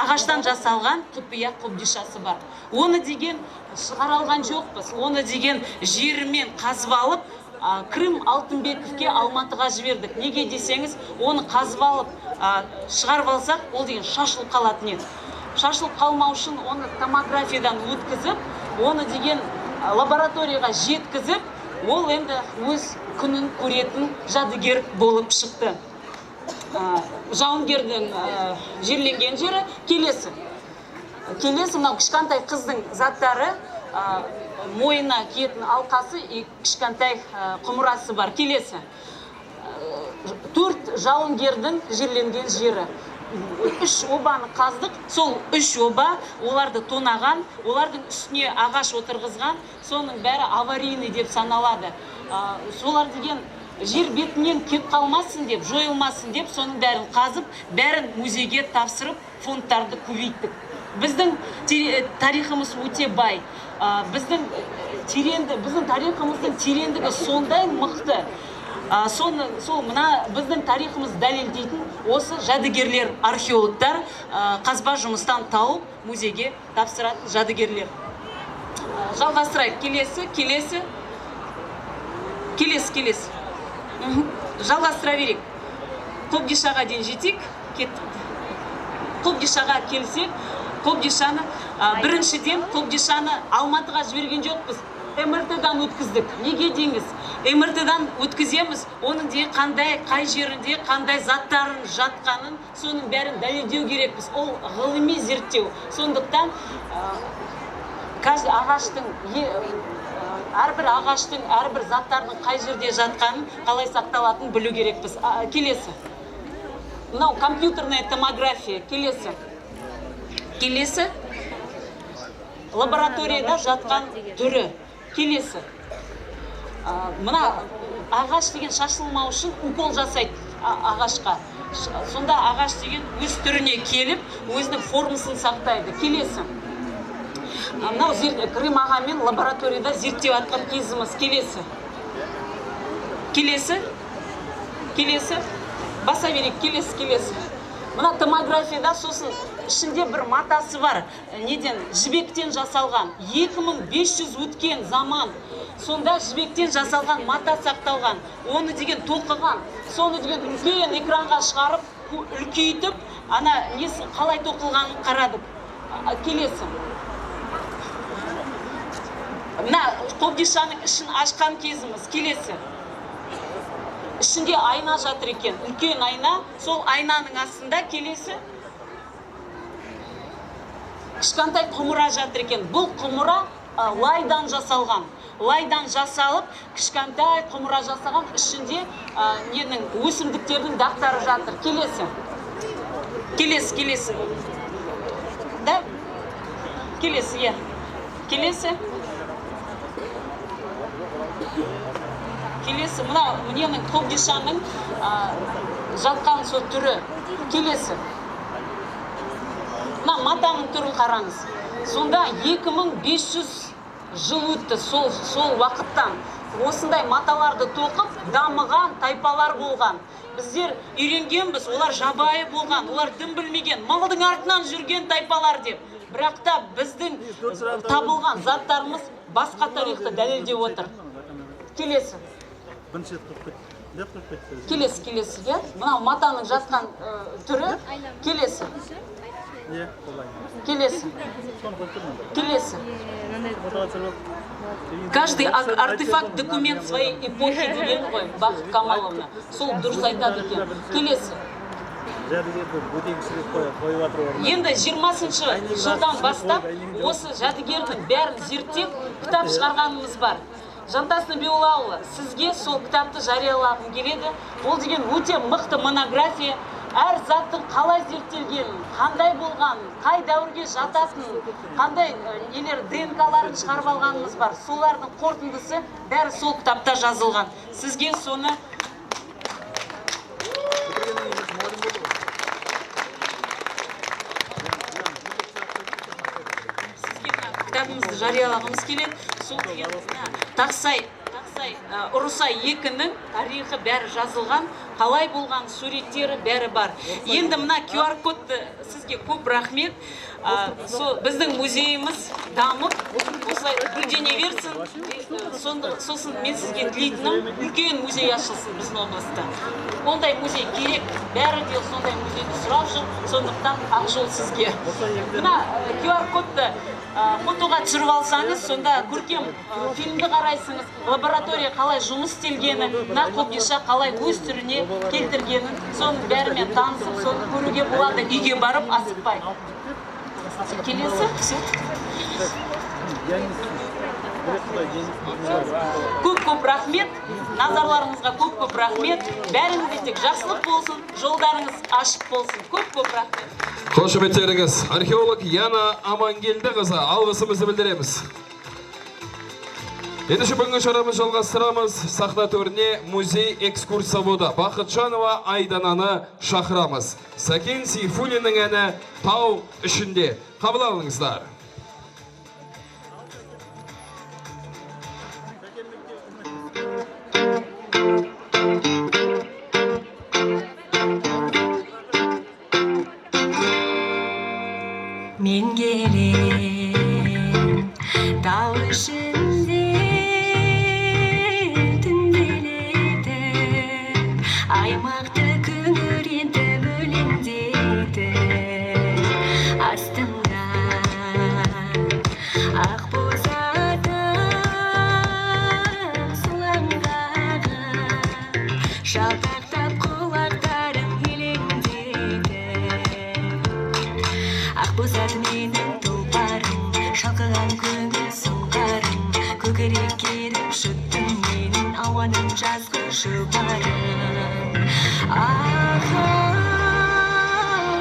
ағаштан жасалған құпия қобдишасы бар. Оны деген шығаралған жоқпыз. Оны деген жерімен қазып алып, Крым Алтынбековке Алматыға жібердік. Неге десеңіз, оны қазып алып, шығарып алсақ, ол деген шашылып қалатын еді. Шашылып қалмау үшін оны томографиядан өткізіп, оны деген лабораторияға жеткізіп, ол енді өз күнін көретін жадыгер болып шықты. Жауынгердің жерленген жері келесі. Мынау кішкентай қыздың заттары, мойнына киетін алқасы, кішкентай құмырасы бар. Келесі. 4 жауынгердің жерленген жері. 3 обаны қаздық. Сол 3 оба оларды тонаған, олардың үстіне ағаш отырғызған, соның бәрі аварийный деп саналады. Солар деген жер бетінен кеп қалмасын деп, жойылмасын деп, соның бәрін қазып, бәрін музейге тапсырып, фондтарды көбейттік. Біздің тарихымыз өте бай. Біздің тарихымыздың тереңдігі сондай мықты. Сол мына біздің тарихымыз дәлелдейтін осы жадыгерлер, археологтар қазба жұмыстан тауып музейге тапсыратын жадыгерлер. Жалғастырайық. Келесі. Жалғастыра берейік. Қобдишаға дейін жетейік. Қобдишаға келсек, Қобдишаны біріншіден Қобдишаны Алматыға жіберген жоқпыз. МРТ-дан өткіздік. Неге деңіз? МРТ-дан өткіземіз, оның де қандай, қай жерінде, қандай заттарын жатқанын, соның бәрін дәлелдеу керекпіз. Ол ғылыми зерттеу. Сондықтан әрбір ағаштың, әрбір заттардың қай жерде жатқанын, қалай сақталатынын білу керекпіз. Келесі. Мынау компьютерная томография. Келесі. Лабораторияда жатқан түрі. Келесі. Мына ағаш деген шашылмау үшін укол жасайды ағашқа. Сонда ағаш деген өз түріне келіп, өзінің формасын сақтайды. Келесі. Мынау Крым ағамен лабораторияда зерттеу атқан кезіміз. Келесі. Баса берейік. Келесі. Мына томографияда сосын ішінде бір матасы бар. Неден? Жібектен жасалған. 2500 өткен заман. Сонда жібектен жасалған мата сақталған. Оны деген тоқыған. Соны деген үлкен экранға шығарып, үлкейтіп, ана несі қалай тоқылғанын қарадық. Келесі. Мына Қобдишаның ішін ашқан кезіміз. Келесі. Ішінде айна жатыр екен, үлкен айна, сол айнаның астында келесі кішкентай құмыра жатыр екен. Бұл құмыра лайдан жасалған. Лайдан жасалып, кішкентай құмыра жасалған, ішінде өсімдіктердің дақтары жатыр. Келесі. Да? Келесі, мыненің Қобдишаның жатқан сол түрі. Келесі. Мына матаның түрін қараңыз. Сонда 2500 жыл өтті сол уақыттан. осындай маталарды тоқып дамыған тайпалар болған. Біздер үйренгенбіз, олар жабайы болған, олар дым білмеген, малдың артынан жүрген тайпалар деп. Бірақ та біздің табылған заттарымыз басқа тарихты дәлелдеп отыр. Келесі. Келесі, иә? Мына матаның жатқан түрі. Келесі. Каждый артефакт, документ своей эпохи деген ғой, Бақыт Камаловна. Сол дұрыс айтады екен. Келесі. Енді 20-шы жылдан бастап осы жәдігердің бәрін зерттеп кітап шығарғанымыз бар. Жантас Набиуллаұлы, сізге сол кітапты жариялағым келеді. Ол деген өте мықты монография. Әр заттың қалай зерттелгенін, қандай болғанын, қай дәуірге жататынын, қандай ДНК-ларын шығарып алғанымыз бар. Солардың қорытындысы бәрі сол кітапта жазылған. Сізге соны кітабымызды жариялағымыз келеді. Сол деген Тақсай Ұрысай 2-нің тарихы бәрі жазылған, қалай болған суреттері бәрі бар. Енді мына QR-кодты сізге көп рахмет. Біздің музейіміз дамып, осылай гүлдене берсін. Сосын мен сізге тілейтінім, үлкен музей ашылсын біздің облыста. Ондай музей керек, бәрі де сондай музейді сұрап жүр, сондықтан Ақжол сізге. Мына QR-кодты фотоға түсіріп алсаңыз, сонда көркем фильмді қарайсыңыз, лаборатория қалай жұмыс істелгені, мына қобдиша қалай өз түріне келтіргенін, соның бәрімен танысып, соны көруге болады, үйге барып асықпай. Келесі? Көп рахмет, назарларыңызға көп рахмет, бәріңізге тек жақсылық болсын, жолдарыңыз ашық болсын. Көп рахмет. Қошеметтеріңіз, археолог Яна Амангелдіқызы, алғысымызды білдіреміз. Ендеше бүгінгі шарамыз жалғастырамыз. Сахна төріне музей экскурсоводы Бақытжанова Айдананы шақырамыз. Сәкен Сейфуллиннің әні «Тау ішінде». Қабыл алыңыздар. Мен келем тау ішінде түнделетіп, аймақты күңірентіп өлеңдетіп, астында ақ боз атақ сылаңдағы, шалқақтап құлақтарым елеңдетіп, ақ боз ат менің тұлпарым, шалқыған көңіл сұңқарым, көкірек керіп жұттым менің ауаның жазғы жұпарым. Аха,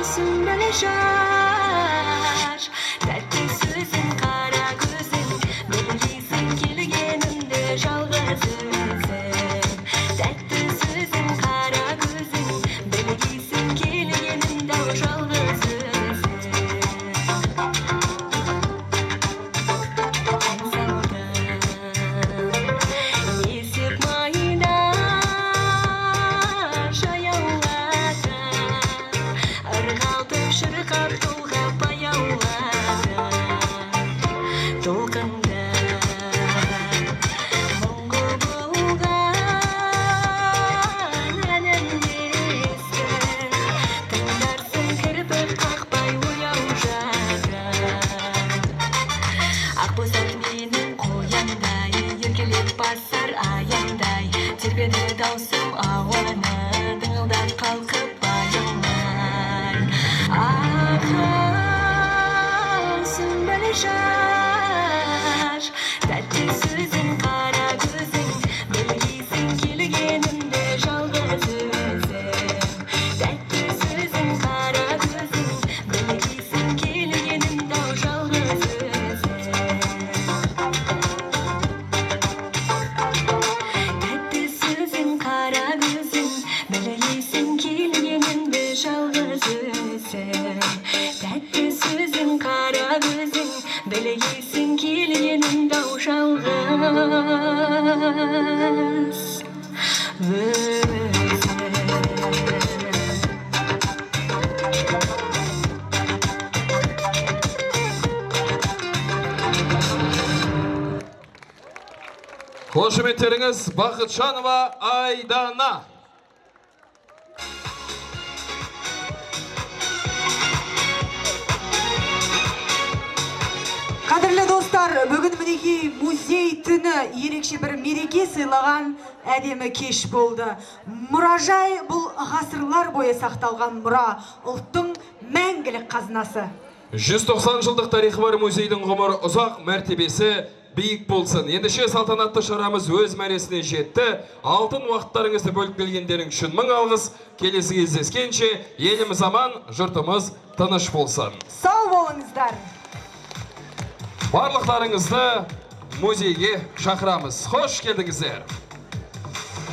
сүмбілі жар, тәтті сөзің, қара көзің, білгейсің келгенімді жалғыз өзің. Тәтті сөзің, қара көзің, білгейсің келгенімді жалғыз өзің. Есік майда жаяулата, ырғалтып шырқап толғап баяулата, толқында мұңғы болған әнімді естіп, тыңдарсың кірпік қақпай ояу жатып. Ақ боз ат менің қояндай, еркелеп басар аяңдай, тербеді даусым ауаны, дыңылдап қалқып баяулай. Аха, сүмбілі жар, тәтті сөзің, қара көзің, білгейсің келгенімді жалғыз өзің. Тәтті сөзің, қара көзің, білгейсің келгенімді жалғыз өзің. Тәтті сөзің, қара көзің, білгейсің келгенімді жалғыз өзің. Тәтті сөзің, қара көзің, білгейсің келгенімді жалғыз өзің. Қошеметтеріңіз Бақытжанова Айдана. Қадірлі достар, бүгін мінекей музей түні ерекше бір мереке сыйлаған әдемі кеш болды. Мұражай бұл ғасырлар бойы сақталған мұра, ұлттың мәңгілік қазынасы. 190 жылдық тарихы бар музейдің ғұмыры ұзақ, мәртебесі биік болсын. Ендеше салтанатты шарамыз өз мәресіне жетті. Алтын уақыттарыңызды бөліп келгендерің үшін мың алғыс. Келесі кездескенше еліміз аман, жұртымыз тыныш болсын. Сау болыңыздар. Барлықтарыңызды музейге шақырамыз. Хош келдіңіздер.